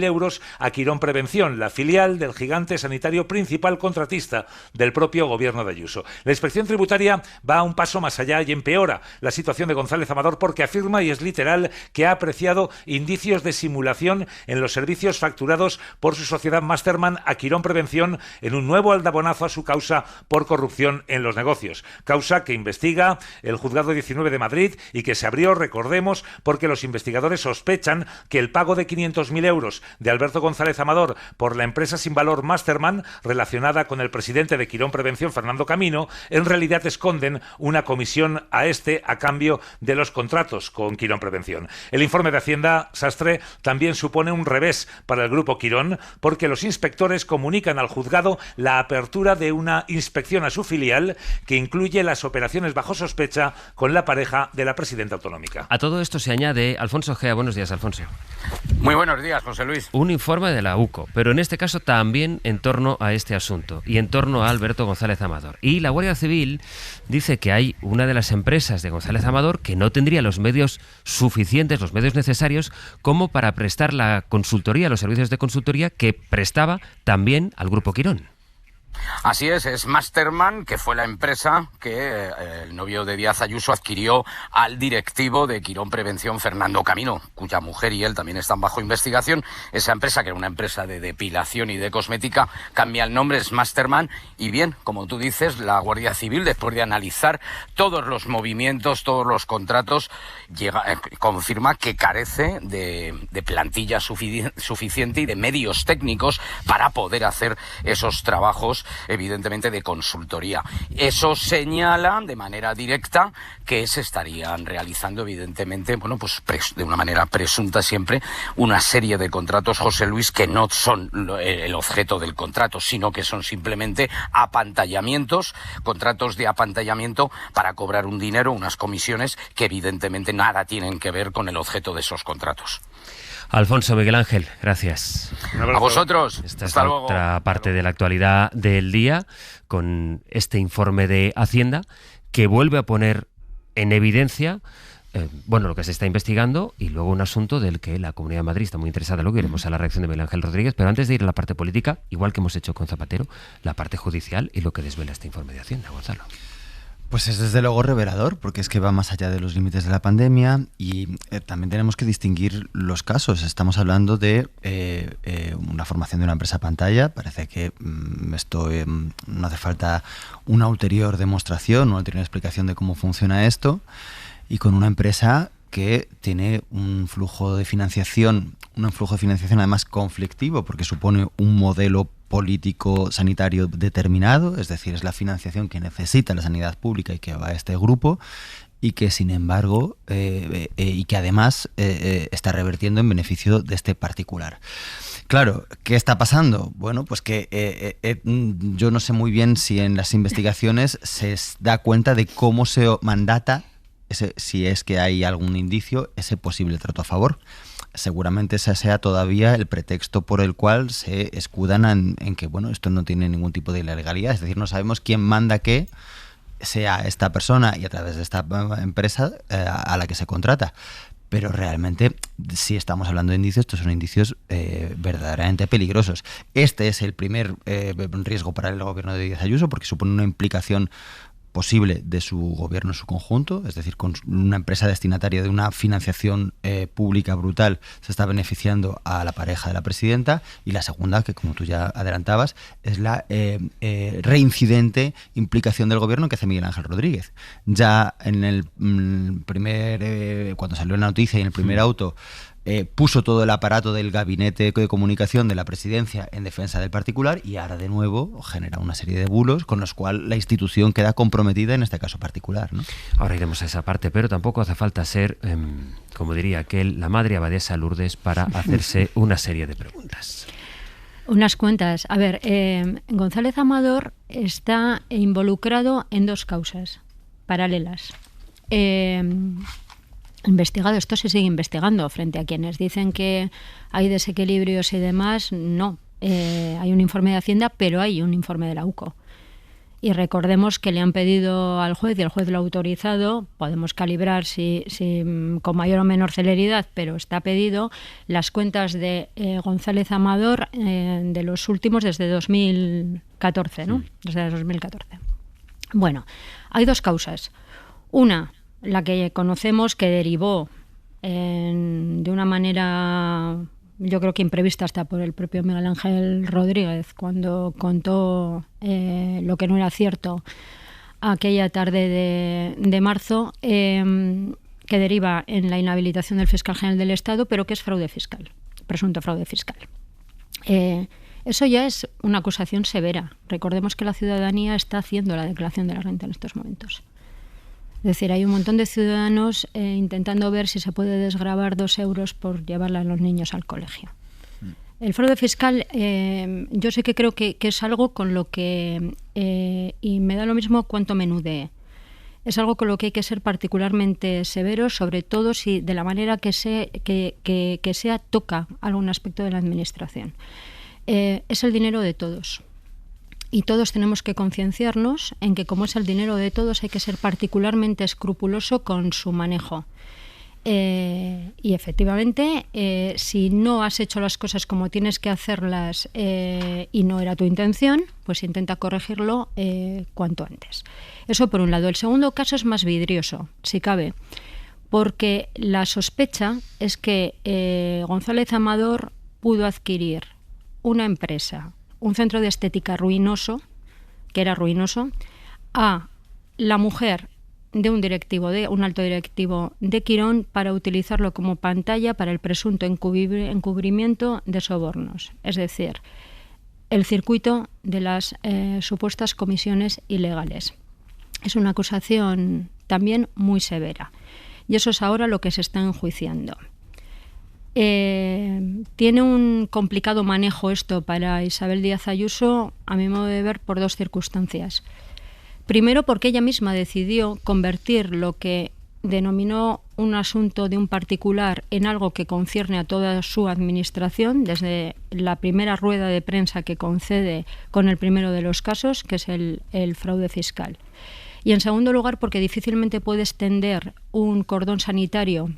Speaker 15: euros a Quirón Prevención, la filial del gigante sanitario principal contratista del propio gobierno de Ayuso. La inspección tributaria va un paso más allá y empeora la situación de González Amador porque afirma, y es literal, que ha apreciado indicios de simulación en los servicios facturados por su sociedad Masterman a Quirón Prevención en un nuevo aldabonazo a su causa por corrupción en los negocios. Causa que investiga el Juzgado 19 de Madrid y que se abrió, recordemos, porque los investigadores sospechan que el pago de 500.000 euros de Alberto González Amador por la empresa sin valor Masterman, relacionada con el presidente de Quirón Prevención, Fernando Camino, en realidad esconden una comisión a cambio de los contratos con Quirón Prevención. El informe de Hacienda, Sastre, también supone un revés para el grupo Quirón, porque los inspectores comunican al juzgado la apertura de una inspección a su filial que incluye las operaciones bajo sospecha con la pareja de la presidenta autonómica.
Speaker 3: A todo esto se añade Alfonso Gea. Buenos días, Alfonso.
Speaker 16: Muy buenos días, José Luis.
Speaker 3: Un informe de la UCO, pero en este caso también en torno a este asunto y en torno a Alberto González Amador. Y la Guardia Civil dice que hay una de las empresas de González Amador que no tendría los medios suficientes, los medios necesarios, como para prestar la consultoría, los servicios de consultoría que prestaba también al Grupo Quirón.
Speaker 16: Así es Masterman, que fue la empresa que el novio de Díaz Ayuso adquirió al directivo de Quirón Prevención, Fernando Camino, cuya mujer y él también están bajo investigación. Esa empresa, que era una empresa de depilación y de cosmética, cambia el nombre, es Masterman. Y bien, como tú dices, la Guardia Civil, después de analizar todos los movimientos, todos los contratos, confirma que carece de plantilla suficiente y de medios técnicos para poder hacer esos trabajos, evidentemente, de consultoría. Eso señala de manera directa que se estarían realizando, evidentemente, de una manera presunta siempre, una serie de contratos, José Luis, que no son el objeto del contrato, sino que son simplemente apantallamientos, contratos de apantallamiento para cobrar un dinero, unas comisiones que evidentemente nada tienen que ver con el objeto de esos contratos.
Speaker 3: Alfonso, Miguel Ángel, gracias.
Speaker 16: A vosotros.
Speaker 3: Esta es la otra parte de la actualidad del día, con este informe de Hacienda que vuelve a poner en evidencia lo que se está investigando, y luego un asunto del que la Comunidad de Madrid está muy interesada. Luego iremos a la reacción de Miguel Ángel Rodríguez, pero antes de ir a la parte política, igual que hemos hecho con Zapatero, la parte judicial y lo que desvela este informe de Hacienda. Gonzalo.
Speaker 10: Pues es desde luego revelador, porque es que va más allá de los límites de la pandemia y también tenemos que distinguir los casos. Estamos hablando de una formación de una empresa pantalla. Parece que esto no hace falta una ulterior demostración, una ulterior explicación de cómo funciona esto, y con una empresa que tiene un flujo de financiación además conflictivo, porque supone un modelo político sanitario determinado, es decir, es la financiación que necesita la sanidad pública y que va a este grupo, y que sin embargo y que además está revertiendo en beneficio de este particular. Claro, ¿qué está pasando? Bueno, pues que yo no sé muy bien si en las investigaciones se da cuenta de cómo se mandata, si es que hay algún indicio, ese posible trato a favor. Seguramente ese sea todavía el pretexto por el cual se escudan en que, bueno, esto no tiene ningún tipo de ilegalidad, es decir, no sabemos quién manda qué, sea esta persona y a través de esta empresa a la que se contrata. Pero realmente, si estamos hablando de indicios, estos son indicios verdaderamente peligrosos. Este es el primer riesgo para el gobierno de Díaz Ayuso, porque supone una implicación posible de su gobierno en su conjunto, es decir, con una empresa destinataria de una financiación pública brutal se está beneficiando a la pareja de la presidenta, y la segunda, que como tú ya adelantabas, es la reincidente implicación del gobierno que hace Miguel Ángel Rodríguez. Ya en el cuando salió la noticia y en el primer auto, puso todo el aparato del gabinete de comunicación de la presidencia en defensa del particular, y ahora de nuevo genera una serie de bulos con los cuales la institución queda comprometida en este caso particular, ¿no?
Speaker 3: Ahora iremos a esa parte, pero tampoco hace falta ser, como diría aquel, la madre abadesa Lourdes para hacerse una serie de preguntas.
Speaker 11: Unas cuantas. A ver, González Amador está involucrado en dos causas paralelas. Investigado, esto se sigue investigando frente a quienes dicen que hay desequilibrios y demás. No, hay un informe de Hacienda, pero hay un informe de la UCO. Y recordemos que le han pedido al juez y el juez lo ha autorizado. Podemos calibrar si con mayor o menor celeridad, pero está pedido las cuentas de González Amador de los últimos desde 2014, ¿no? Desde 2014. Bueno, hay dos causas. Una, la que conocemos, que derivó de una manera, yo creo que imprevista hasta por el propio Miguel Ángel Rodríguez, cuando contó lo que no era cierto aquella tarde de marzo, que deriva en la inhabilitación del fiscal general del Estado, pero que es fraude fiscal, presunto fraude fiscal. Eso ya es una acusación severa. Recordemos que la ciudadanía está haciendo la declaración de la renta en estos momentos. Es decir, hay un montón de ciudadanos intentando ver si se puede desgravar 2 euros por llevarle a los niños al colegio. El fraude fiscal, yo sí que creo que es algo con lo que, y me da lo mismo cuánto menudee, es algo con lo que hay que ser particularmente severos, sobre todo si de la manera que sea toca algún aspecto de la administración. Es el dinero de todos. Y todos tenemos que concienciarnos en que, como es el dinero de todos, hay que ser particularmente escrupuloso con su manejo. Y efectivamente, si no has hecho las cosas como tienes que hacerlas y no era tu intención, pues intenta corregirlo cuanto antes. Eso por un lado. El segundo caso es más vidrioso, si cabe, porque la sospecha es que González Amador pudo adquirir una empresa, un centro de estética ruinoso, que era ruinoso, a la mujer de un alto directivo de Quirón para utilizarlo como pantalla para el presunto encubrimiento de sobornos. Es decir, el circuito de las supuestas comisiones ilegales. Es una acusación también muy severa. Y eso es ahora lo que se está enjuiciando. Tiene un complicado manejo esto para Isabel Díaz Ayuso, a mi modo de ver, por 2 circunstancias. Primero, porque ella misma decidió convertir lo que denominó un asunto de un particular en algo que concierne a toda su administración, desde la primera rueda de prensa que concede con el primero de los casos, que es el fraude fiscal. Y en segundo lugar, porque difícilmente puedes tender un cordón sanitario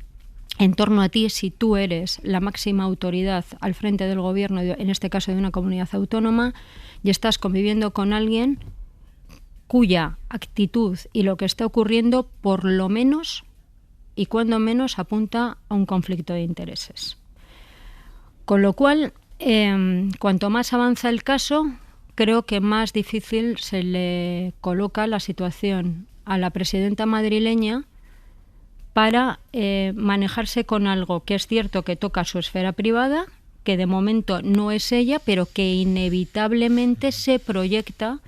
Speaker 11: en torno a ti si tú eres la máxima autoridad al frente del gobierno, en este caso de una comunidad autónoma, y estás conviviendo con alguien cuya actitud y lo que está ocurriendo por lo menos y cuando menos apunta a un conflicto de intereses. Con lo cual, cuanto más avanza el caso, creo que más difícil se le coloca la situación a la presidenta madrileña para manejarse con algo que es cierto que toca su esfera privada, que de momento no es ella, pero que inevitablemente se proyecta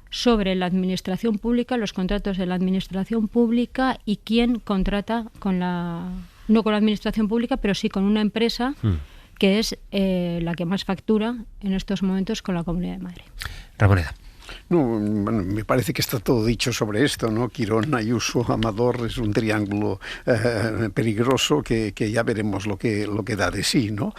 Speaker 11: sobre la administración pública, los contratos de la administración pública y quién contrata no con la administración pública, pero sí con una empresa que es la que más factura en estos momentos con la Comunidad de Madrid.
Speaker 3: Ramoneda.
Speaker 12: No, bueno, me parece que está todo dicho sobre esto, ¿no? Quirón, Ayuso, Amador es un triángulo peligroso que ya veremos lo que da de sí, ¿no?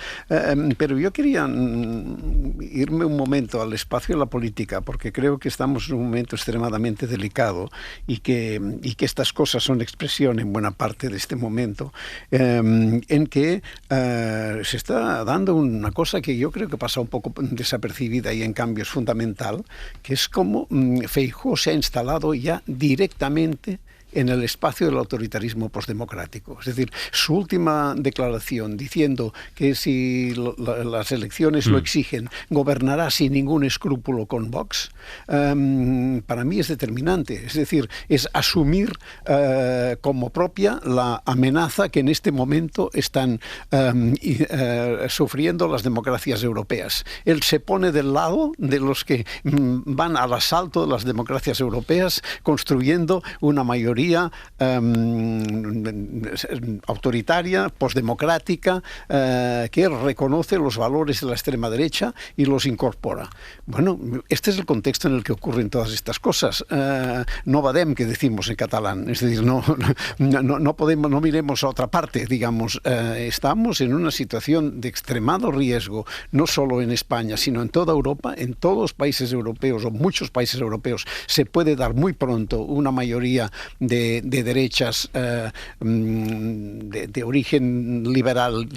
Speaker 12: Pero yo quería irme un momento al espacio de la política, porque creo que estamos en un momento extremadamente delicado y que estas cosas son expresión en buena parte de este momento, en que se está dando una cosa que yo creo que pasa un poco desapercibida y en cambio es fundamental, que es como Feijóo se ha instalado ya directamente en el espacio del autoritarismo postdemocrático. Es decir, su última declaración diciendo que si las elecciones lo exigen, gobernará sin ningún escrúpulo con Vox, para mí es determinante. Es decir, es asumir como propia la amenaza que en este momento están sufriendo las democracias europeas. Él se pone del lado de los que van al asalto de las democracias europeas, construyendo una mayoría autoritaria, postdemocrática, que reconoce los valores de la extrema derecha y los incorpora. Bueno, este es el contexto en el que ocurren todas estas cosas. No vadem, que decimos en catalán, es decir, no miremos a otra parte, digamos. Estamos en una situación de extremado riesgo, no solo en España, sino en toda Europa, en todos los países europeos o muchos países europeos. Se puede dar muy pronto una mayoría de derechas de origen liberal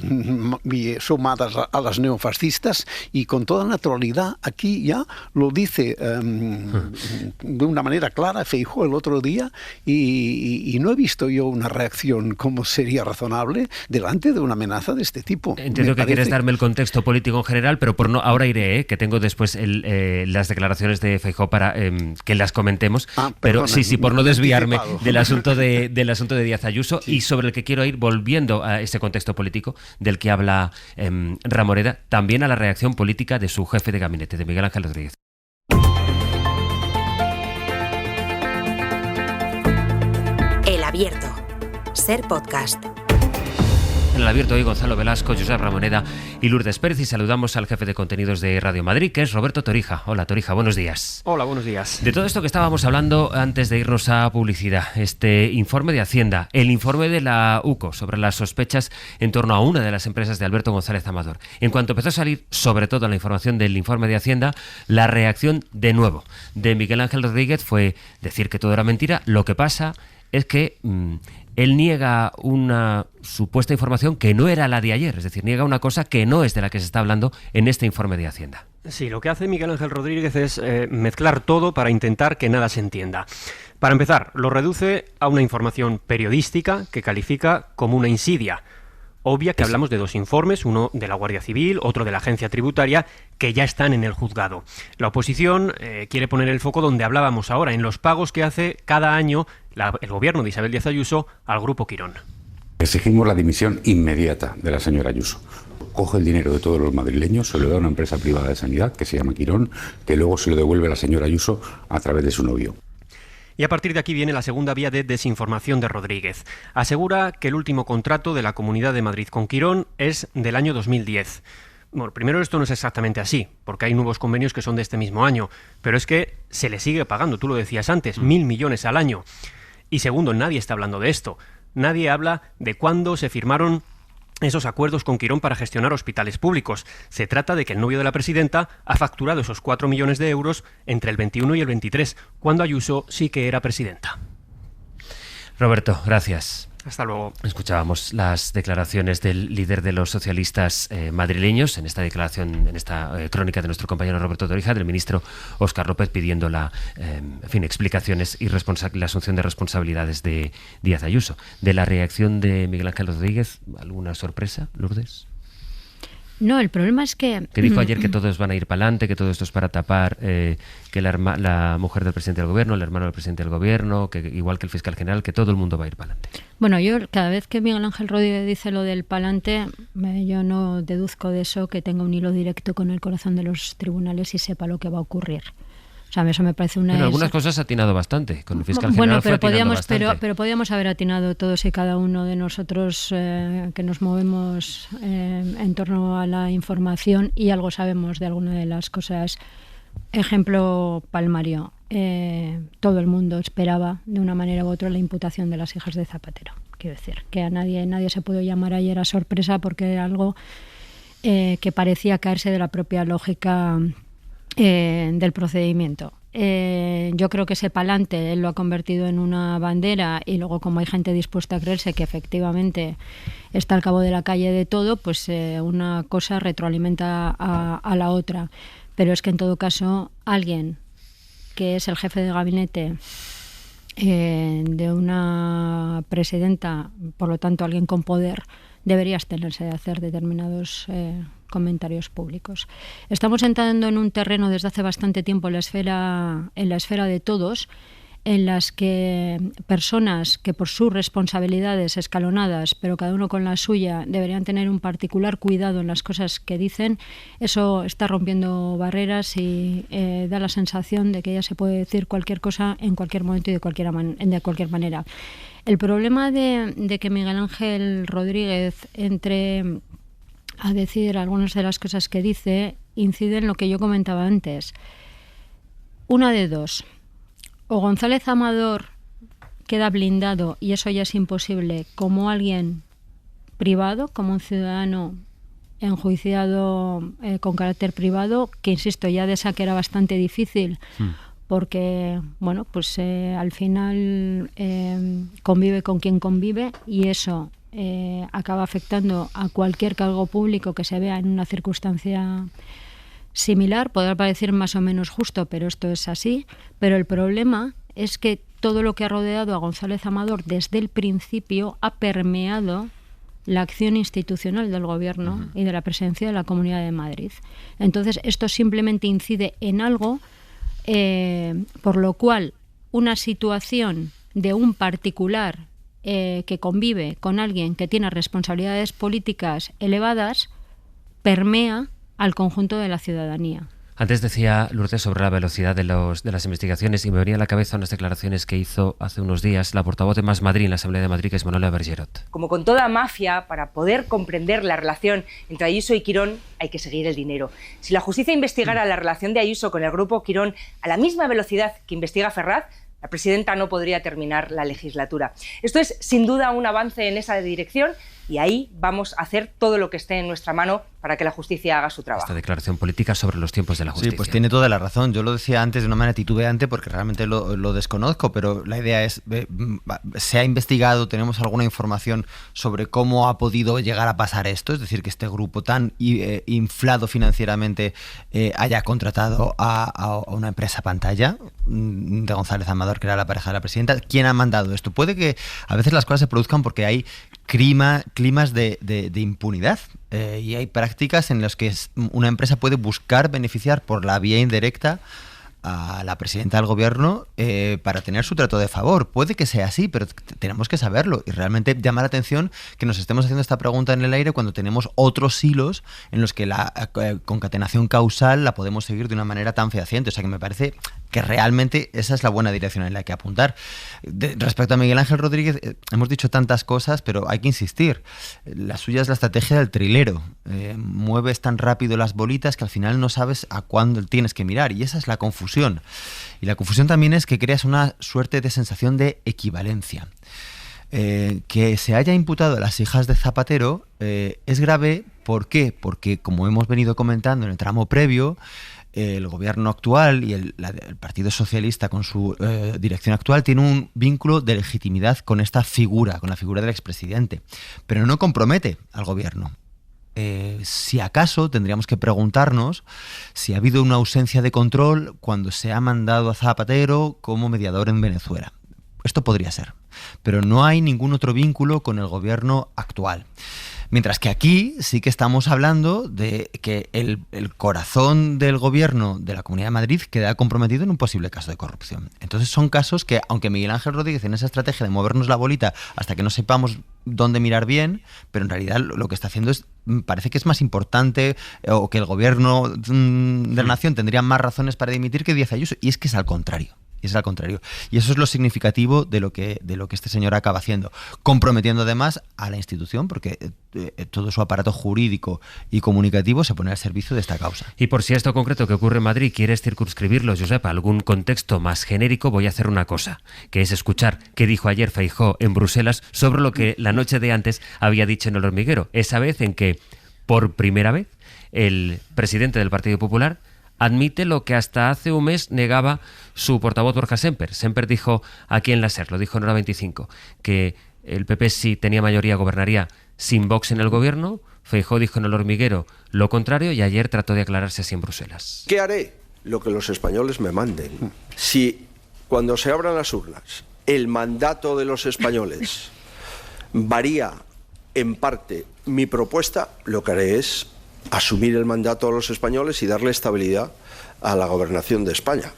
Speaker 12: sumadas a las neofascistas, y con toda naturalidad aquí ya lo dice de una manera clara Feijóo el otro día, y no he visto yo una reacción como sería razonable delante de una amenaza de este tipo.
Speaker 3: Entiendo que quieres darme el contexto político en general, pero ahora iré, que tengo después las declaraciones de Feijóo para que las comentemos, pero sí, por no desviarme del asunto de Díaz Ayuso, y sobre el que quiero ir volviendo a ese contexto político del que habla Ramoneda, también a la reacción política de su jefe de gabinete, de Miguel Ángel Rodríguez.
Speaker 1: El Abierto. Ser Podcast.
Speaker 3: En el Abierto hoy Gonzalo Velasco, Josep Ramoneda y Lourdes Pérez, y saludamos al jefe de contenidos de Radio Madrid, que es Roberto Torija. Hola Torija, buenos días.
Speaker 17: Hola, buenos días.
Speaker 3: De todo esto que estábamos hablando antes de irnos a publicidad, este informe de Hacienda, el informe de la UCO sobre las sospechas en torno a una de las empresas de Alberto González Amador. En cuanto empezó a salir, sobre todo la información del informe de Hacienda, la reacción de nuevo de Miguel Ángel Rodríguez fue decir que todo era mentira. Lo que pasa es que él niega una supuesta información que no era la de ayer, es decir, niega una cosa que no es de la que se está hablando en este informe de Hacienda.
Speaker 17: Sí, lo que hace Miguel Ángel Rodríguez es mezclar todo para intentar que nada se entienda. Para empezar, lo reduce a una información periodística que califica como una insidia obvia, que hablamos de dos informes, uno de la Guardia Civil, otro de la Agencia Tributaria, que ya están en el juzgado. La oposición quiere poner el foco donde hablábamos ahora, en los pagos que hace cada año el gobierno de Isabel Díaz Ayuso al Grupo Quirón.
Speaker 18: Exigimos la dimisión inmediata de la señora Ayuso. Coge el dinero de todos los madrileños, se lo da a una empresa privada de sanidad que se llama Quirón, que luego se lo devuelve a la señora Ayuso a través de su novio.
Speaker 17: Y a partir de aquí viene la segunda vía de desinformación de Rodríguez. Asegura que el último contrato de la Comunidad de Madrid con Quirón es del año 2010. Bueno, primero, esto no es exactamente así, porque hay nuevos convenios que son de este mismo año, pero es que se le sigue pagando, tú lo decías antes, 1.000 millones al año. Y segundo, nadie está hablando de esto. Nadie habla de cuándo se firmaron esos acuerdos con Quirón para gestionar hospitales públicos. Se trata de que el novio de la presidenta ha facturado esos 4 millones de euros entre el 21 y el 23, cuando Ayuso sí que era presidenta.
Speaker 3: Roberto, gracias.
Speaker 17: Hasta luego.
Speaker 3: Escuchábamos las declaraciones del líder de los socialistas madrileños en esta declaración, en esta crónica de nuestro compañero Roberto Torija, del ministro Óscar López, pidiendo explicaciones y la asunción de responsabilidades de Díaz Ayuso. De la reacción de Miguel Ángel Rodríguez, ¿alguna sorpresa, Lourdes?
Speaker 11: No, el problema es que
Speaker 3: dijo ayer que todos van a ir para adelante, que todo esto es para tapar que la mujer del presidente del gobierno, el hermano del presidente del gobierno, que igual que el fiscal general, que todo el mundo va a ir para adelante.
Speaker 11: Bueno, yo cada vez que Miguel Ángel Rodríguez dice lo del palante, yo no deduzco de eso que tenga un hilo directo con el corazón de los tribunales y sepa lo que va a ocurrir. O sea, eso me parece una...
Speaker 3: Bueno, algunas cosas ha atinado bastante, con el fiscal general
Speaker 11: pero
Speaker 3: pero
Speaker 11: podíamos haber atinado todos y cada uno de nosotros que nos movemos en torno a la información y algo sabemos de alguna de las cosas. Ejemplo palmario, todo el mundo esperaba de una manera u otra la imputación de las hijas de Zapatero. Quiero decir, que a nadie se pudo llamar ayer a sorpresa porque era algo que parecía caerse de la propia lógica del procedimiento. Yo creo que ese palante él lo ha convertido en una bandera y luego como hay gente dispuesta a creerse que efectivamente está al cabo de la calle de todo, pues una cosa retroalimenta a la otra. Pero es que en todo caso alguien que es el jefe de gabinete de una presidenta, por lo tanto alguien con poder, debería abstenerse de hacer determinados comentarios públicos. Estamos entrando en un terreno desde hace bastante tiempo en la esfera de todos, en las que personas que por sus responsabilidades escalonadas, pero cada uno con la suya, deberían tener un particular cuidado en las cosas que dicen. Eso está rompiendo barreras y da la sensación de que ya se puede decir cualquier cosa en cualquier momento y de cualquier manera. El problema de que Miguel Ángel Rodríguez entre a decir algunas de las cosas que dice incide en lo que yo comentaba antes. Una de dos. O González Amador queda blindado, y eso ya es imposible, como alguien privado, como un ciudadano enjuiciado con carácter privado, que insisto, ya de esa que era bastante difícil, porque bueno, pues al final convive con quien convive y eso acaba afectando a cualquier cargo público que se vea en una circunstancia similar. Podrá parecer más o menos justo, pero esto es así. Pero el problema es que todo lo que ha rodeado a González Amador desde el principio ha permeado la acción institucional del Gobierno y de la presidencia de la Comunidad de Madrid. Entonces, esto simplemente incide en algo por lo cual una situación de un particular que convive con alguien que tiene responsabilidades políticas elevadas permea al conjunto de la ciudadanía.
Speaker 3: Antes decía Lourdes sobre la velocidad de las investigaciones y me venía a la cabeza unas declaraciones que hizo hace unos días la portavoz de Más Madrid en la Asamblea de Madrid, que es Manuela Bergerot.
Speaker 19: Como con toda mafia, para poder comprender la relación entre Ayuso y Quirón hay que seguir el dinero. Si la justicia investigara la relación de Ayuso con el grupo Quirón a la misma velocidad que investiga Ferraz, la presidenta no podría terminar la legislatura. Esto es sin duda un avance en esa dirección y ahí vamos a hacer todo lo que esté en nuestra mano para que la justicia haga su trabajo.
Speaker 3: Esta declaración política sobre los tiempos de la justicia.
Speaker 10: Sí, pues tiene toda la razón. Yo lo decía antes de una manera titubeante porque realmente lo desconozco, pero la idea es, ¿se ha investigado, tenemos alguna información sobre cómo ha podido llegar a pasar esto? Es decir, que este grupo tan inflado financieramente haya contratado a una empresa pantalla de González Amador, que era la pareja de la presidenta. ¿Quién ha mandado esto? Puede que a veces las cosas se produzcan porque hay climas de impunidad y hay prácticas en las que una empresa puede buscar beneficiar por la vía indirecta a la presidenta del gobierno para tener su trato de favor. Puede que sea así, pero tenemos que saberlo y realmente llama la atención que nos estemos haciendo esta pregunta en el aire cuando tenemos otros hilos en los que la concatenación causal la podemos seguir de una manera tan fehaciente. O sea que me parece que realmente esa es la buena dirección en la que apuntar. Respecto a Miguel Ángel Rodríguez, hemos dicho tantas cosas, pero hay que insistir. La suya es la estrategia del trilero. Mueves tan rápido las bolitas que al final no sabes a cuándo tienes que mirar, y esa es la confusión. Y la confusión también es que creas una suerte de sensación de equivalencia. Que se haya imputado a las hijas de Zapatero es grave. ¿Por qué? Porque, como hemos venido comentando en el tramo previo, el gobierno actual y el Partido Socialista con su dirección actual tiene un vínculo de legitimidad con esta figura, con la figura del expresidente, pero no compromete al gobierno. Si acaso tendríamos que preguntarnos si ha habido una ausencia de control cuando se ha mandado a Zapatero como mediador en Venezuela. Esto podría ser, pero no hay ningún otro vínculo con el gobierno actual. Mientras que aquí sí que estamos hablando de que el corazón del gobierno de la Comunidad de Madrid queda comprometido en un posible caso de corrupción. Entonces son casos que, aunque Miguel Ángel Rodríguez en esa estrategia de movernos la bolita hasta que no sepamos dónde mirar bien, pero en realidad lo que está haciendo parece que es más importante, o que el gobierno de la nación tendría más razones para dimitir que Díaz Ayuso, y es que es al contrario. Y eso es lo significativo de lo que este señor acaba haciendo, comprometiendo además a la institución, porque todo su aparato jurídico y comunicativo se pone al servicio de esta causa.
Speaker 3: Y por si esto concreto que ocurre en Madrid quieres circunscribirlo, Josep, a algún contexto más genérico, voy a hacer una cosa, que es escuchar qué dijo ayer Feijóo en Bruselas sobre lo que la noche de antes había dicho en El Hormiguero, esa vez en que, por primera vez, el presidente del Partido Popular admite lo que hasta hace un mes negaba su portavoz Borja Semper. Semper dijo aquí en la SER, lo dijo en Hora 25, que el PP, si tenía mayoría, gobernaría sin Vox en el gobierno. Feijóo dijo en El Hormiguero lo contrario, y ayer trató de aclararse así en Bruselas.
Speaker 20: ¿Qué haré? Lo que los españoles me manden. Si cuando se abran las urnas el mandato de los españoles varía en parte mi propuesta, lo que haré es asumir el mandato a los españoles y darle estabilidad a la gobernación de España.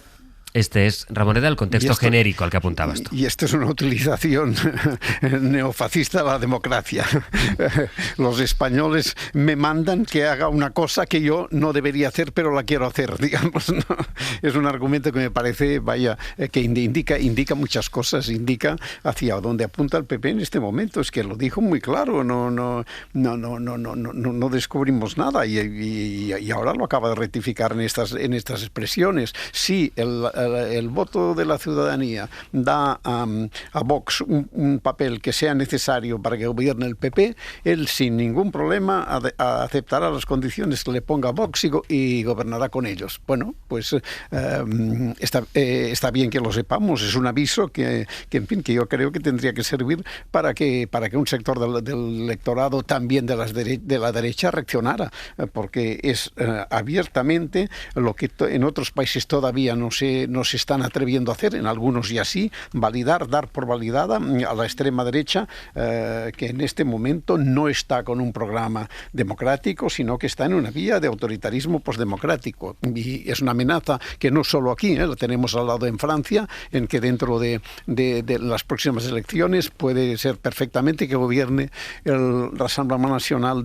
Speaker 3: Este es, Ramoneda, el contexto genérico al que apuntabas tú.
Speaker 12: Y esto es una utilización neofascista de la democracia. Los españoles me mandan que haga una cosa que yo no debería hacer, pero la quiero hacer, digamos, ¿no? Es un argumento que me parece, que indica muchas cosas, indica hacia dónde apunta el PP en este momento. Es que lo dijo muy claro, no descubrimos nada, y ahora lo acaba de rectificar en estas expresiones. Sí, el voto de la ciudadanía da a Vox un papel que sea necesario para que gobierne el PP, él sin ningún problema aceptará las condiciones que le ponga Vox y gobernará con ellos. Bueno, pues está bien que lo sepamos, es un aviso que en fin, que yo creo que tendría que servir para que un sector del electorado, también de la derecha, reaccionara, porque es abiertamente lo que en otros países todavía no se están atreviendo a hacer, en algunos ya sí, dar por validada a la extrema derecha, que en este momento no está con un programa democrático, sino que está en una vía de autoritarismo postdemocrático. Y es una amenaza que no solo aquí, la tenemos al lado en Francia, en que dentro de las próximas elecciones puede ser perfectamente que gobierne el Rassemblement National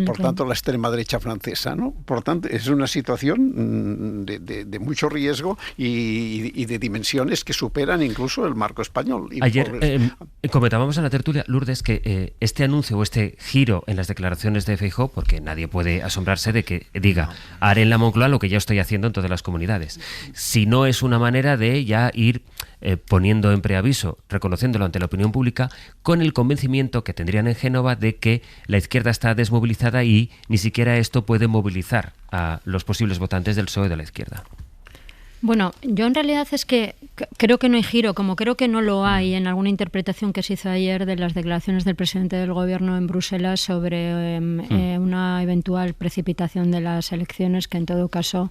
Speaker 12: por tanto, la extrema derecha francesa, ¿no? Por tanto, es una situación de mucho riesgo y de dimensiones que superan incluso el marco español.
Speaker 3: Ayer comentábamos en la tertulia, Lourdes, que este anuncio o este giro en las declaraciones de Feijóo, porque nadie puede asombrarse de que diga, haré en la Moncloa lo que ya estoy haciendo en todas las comunidades, si no es una manera de ya ir poniendo en preaviso, reconociéndolo ante la opinión pública, con el convencimiento que tendrían en Génova de que la izquierda está desmovilizada y ni siquiera esto puede movilizar a los posibles votantes del PSOE de la izquierda.
Speaker 11: Bueno, yo en realidad es que creo que no hay giro, como creo que no lo hay en alguna interpretación que se hizo ayer de las declaraciones del presidente del gobierno en Bruselas sobre una eventual precipitación de las elecciones, que en todo caso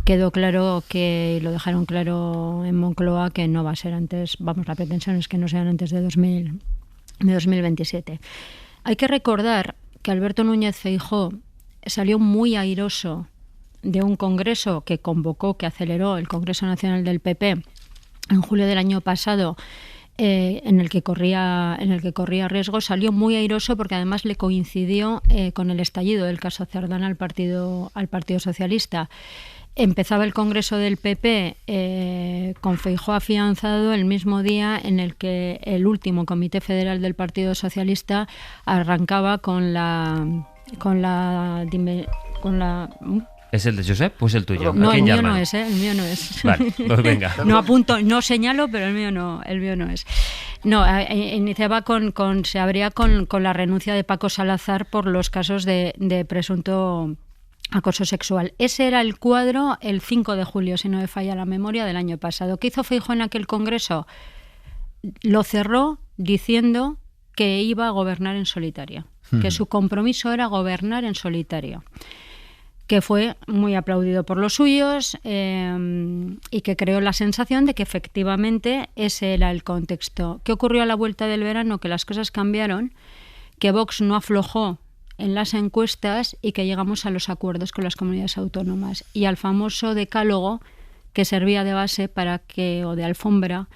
Speaker 11: quedó claro que, y lo dejaron claro en Moncloa, que no va a ser antes, vamos, la pretensión es que no sean antes de 2027. Hay que recordar que Alberto Núñez Feijóo salió muy airoso de un congreso que convocó, que aceleró el Congreso Nacional del PP en julio del año pasado, en el que corría riesgo. Salió muy airoso porque además le coincidió con el estallido del caso Cerdán al Partido Socialista. Empezaba el Congreso del PP con Feijóo afianzado el mismo día en el que el último Comité Federal del Partido Socialista arrancaba con la
Speaker 3: ¿Es el de Josep o es el tuyo?
Speaker 11: No, el mío no es, el mío no es.
Speaker 3: Vale, pues venga.
Speaker 11: No apunto, no señalo, pero el mío no es. No, iniciaba se abría con la renuncia de Paco Salazar por los casos de presunto acoso sexual. Ese era el cuadro el 5 de julio, si no me falla la memoria, del año pasado. ¿Qué hizo Feijóo en aquel congreso? Lo cerró diciendo que iba a gobernar en solitario, que su compromiso era gobernar en solitario, que fue muy aplaudido por los suyos y que creó la sensación de que efectivamente ese era el contexto. ¿Qué ocurrió a la vuelta del verano? Que las cosas cambiaron, que Vox no aflojó en las encuestas y que llegamos a los acuerdos con las comunidades autónomas y al famoso decálogo que servía de base o de alfombra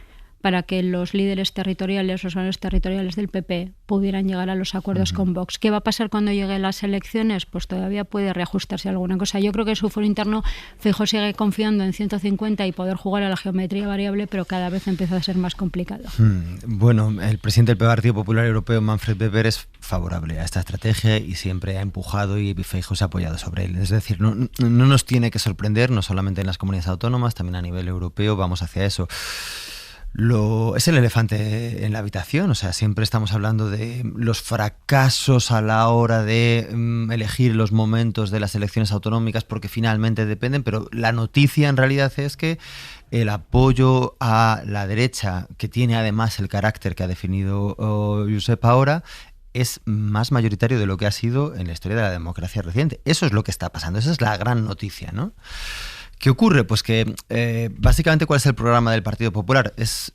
Speaker 11: para que los líderes territoriales, los órganos territoriales del PP pudieran llegar a los acuerdos con Vox. ¿Qué va a pasar cuando lleguen las elecciones? Pues todavía puede reajustarse alguna cosa. Yo creo que su foro interno, Feijóo sigue confiando en 150 y poder jugar a la geometría variable, pero cada vez empieza a ser más complicado.
Speaker 10: Bueno, el presidente del Partido Popular Europeo, Manfred Weber, es favorable a esta estrategia y siempre ha empujado y Feijóo se ha apoyado sobre él. Es decir, no nos tiene que sorprender, no solamente en las comunidades autónomas, también a nivel europeo vamos hacia eso. Es el elefante en la habitación, o sea, siempre estamos hablando de los fracasos a la hora de elegir los momentos de las elecciones autonómicas porque finalmente dependen, pero la noticia en realidad es que el apoyo a la derecha, que tiene además el carácter que ha definido Josep ahora, es más mayoritario de lo que ha sido en la historia de la democracia reciente. Eso es lo que está pasando, esa es la gran noticia, ¿no? ¿Qué ocurre? Pues que básicamente ¿cuál es el programa del Partido Popular? Es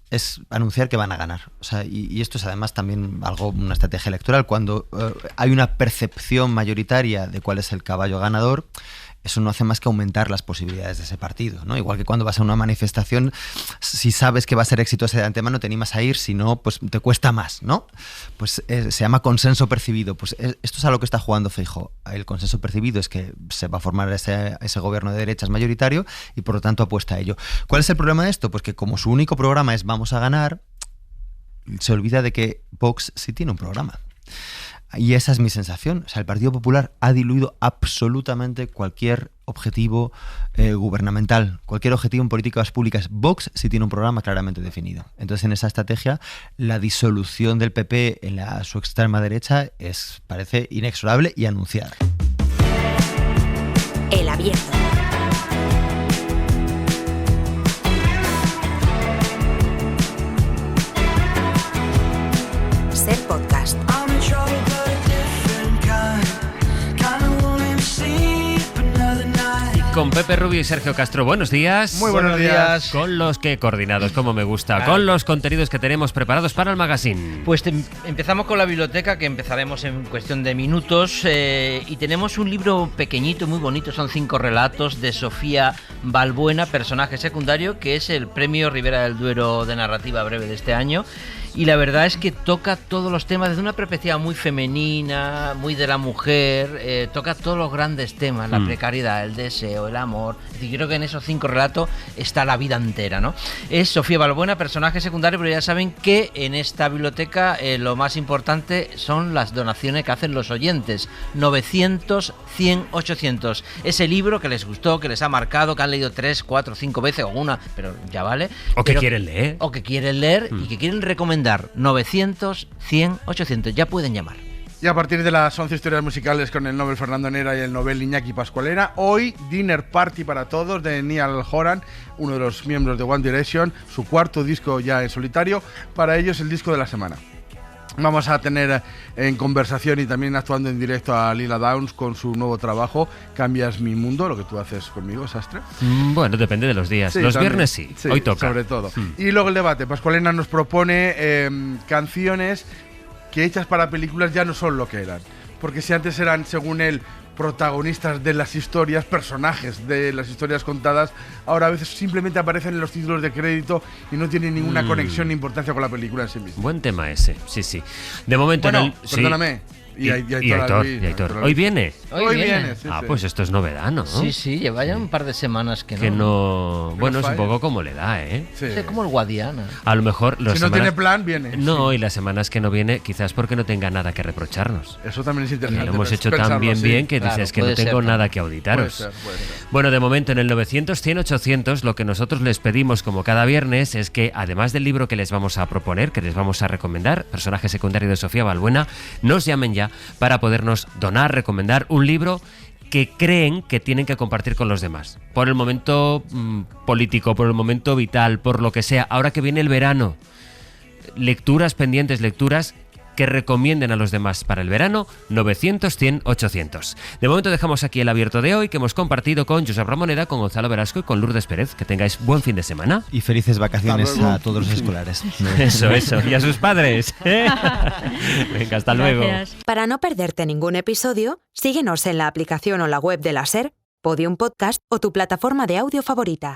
Speaker 10: anunciar que van a ganar. O sea, y esto es además también una estrategia electoral. Cuando hay una percepción mayoritaria de cuál es el caballo ganador, eso no hace más que aumentar las posibilidades de ese partido, ¿no? Igual que cuando vas a una manifestación, si sabes que va a ser exitosa de antemano, te animas a ir, si no, pues te cuesta más, ¿no? Pues se llama consenso percibido. Pues esto es a lo que está jugando Feijóo. El consenso percibido es que se va a formar ese gobierno de derechas mayoritario y por lo tanto apuesta a ello. ¿Cuál es el problema de esto? Pues que como su único programa es vamos a ganar, se olvida de que Vox sí tiene un programa. Y esa es mi sensación. O sea, el Partido Popular ha diluido absolutamente cualquier objetivo gubernamental, cualquier objetivo en políticas públicas. Vox sí tiene un programa claramente definido. Entonces, en esa estrategia, la disolución del PP en su extrema derecha parece inexorable y anunciada.
Speaker 1: El Abierto. Ser podcast.
Speaker 3: Con Pepe Rubio y Sergio Castro, buenos días.
Speaker 21: Muy buenos días.
Speaker 3: Con los que coordinados, como me gusta, con los contenidos que tenemos preparados para el magazine.
Speaker 21: Pues empezamos con la biblioteca, que empezaremos en cuestión de minutos, y tenemos un libro pequeñito, muy bonito, son 5 relatos de Sofía Balbuena, personaje secundario, que es el premio Ribera del Duero de narrativa breve de este año. Y la verdad es que toca todos los temas desde una perspectiva muy femenina, muy de la mujer, toca todos los grandes temas, la precariedad, el deseo, el amor. Y creo que en esos 5 relatos está la vida entera, ¿no? Es Sofía Balbuena, personaje secundario, pero ya saben que en esta biblioteca lo más importante son las donaciones que hacen los oyentes. 900, 100, 800. Ese libro que les gustó, que les ha marcado, que han leído 3, 4, 5 veces o una, pero ya vale.
Speaker 3: O que quieren leer.
Speaker 21: O que quieren leer y que quieren recomendar. 900, 100, 800. Ya pueden llamar.
Speaker 22: Y a partir de las 11 historias musicales con el Nobel Fernando Nera y el Nobel Iñaki Pascualera, hoy Dinner Party para Todos de Niall Horan, uno de los miembros de One Direction, su 4º disco ya en solitario, para ellos el disco de la semana. Vamos a tener en conversación y también actuando en directo a Lila Downs con su nuevo trabajo, Cambias mi mundo, lo que tú haces conmigo, Sastre.
Speaker 3: Bueno, depende de los días. Los viernes sí, hoy toca.
Speaker 22: Sobre todo. Y luego el debate. Pascualena nos propone canciones que hechas para películas ya no son lo que eran. Porque si antes eran, según él, protagonistas de las historias, personajes de las historias contadas, ahora a veces simplemente aparecen en los títulos de crédito y no tienen ninguna conexión ni importancia con la película en sí misma.
Speaker 3: Buen tema ese, sí. De momento...
Speaker 22: Bueno, perdóname.
Speaker 3: Y Aitor. ¿Hoy viene?
Speaker 21: Hoy viene.
Speaker 22: Sí,
Speaker 3: pues esto es novedad, ¿no?
Speaker 21: Sí, lleva ya un par de semanas que
Speaker 3: no. Bueno, es un poco como le da, ¿eh?
Speaker 21: Sí. Es como el Guadiana.
Speaker 3: A lo mejor...
Speaker 22: Si no tiene plan, viene.
Speaker 3: No, y las semanas que no viene, quizás porque no tenga nada que reprocharnos.
Speaker 22: Eso también es interesante.
Speaker 3: Lo hemos hecho tan bien que dices que no tengo nada que auditaros.
Speaker 22: Puede ser.
Speaker 3: Bueno, de momento en el 900, 100, 800, lo que nosotros les pedimos como cada viernes es que, además del libro que les vamos a proponer, que les vamos a recomendar, personaje secundario de Sofía Balbuena, nos llamen ya para podernos donar, recomendar un libro que creen que tienen que compartir con los demás. Por el momento político, por el momento vital, por lo que sea. Ahora que viene el verano, lecturas pendientes, lecturas que recomienden a los demás para el verano, 900 100 800. De momento dejamos aquí el abierto de hoy, que hemos compartido con Josep Ramoneda, con Gonzalo Velasco y con Lourdes Pérez. Que tengáis buen fin de semana.
Speaker 10: Y felices vacaciones a todos los escolares.
Speaker 3: Eso. Y a sus padres. Venga, hasta luego.
Speaker 1: Para no perderte ningún episodio, síguenos en la aplicación o la web de la SER, Podium Podcast o tu plataforma de audio favorita.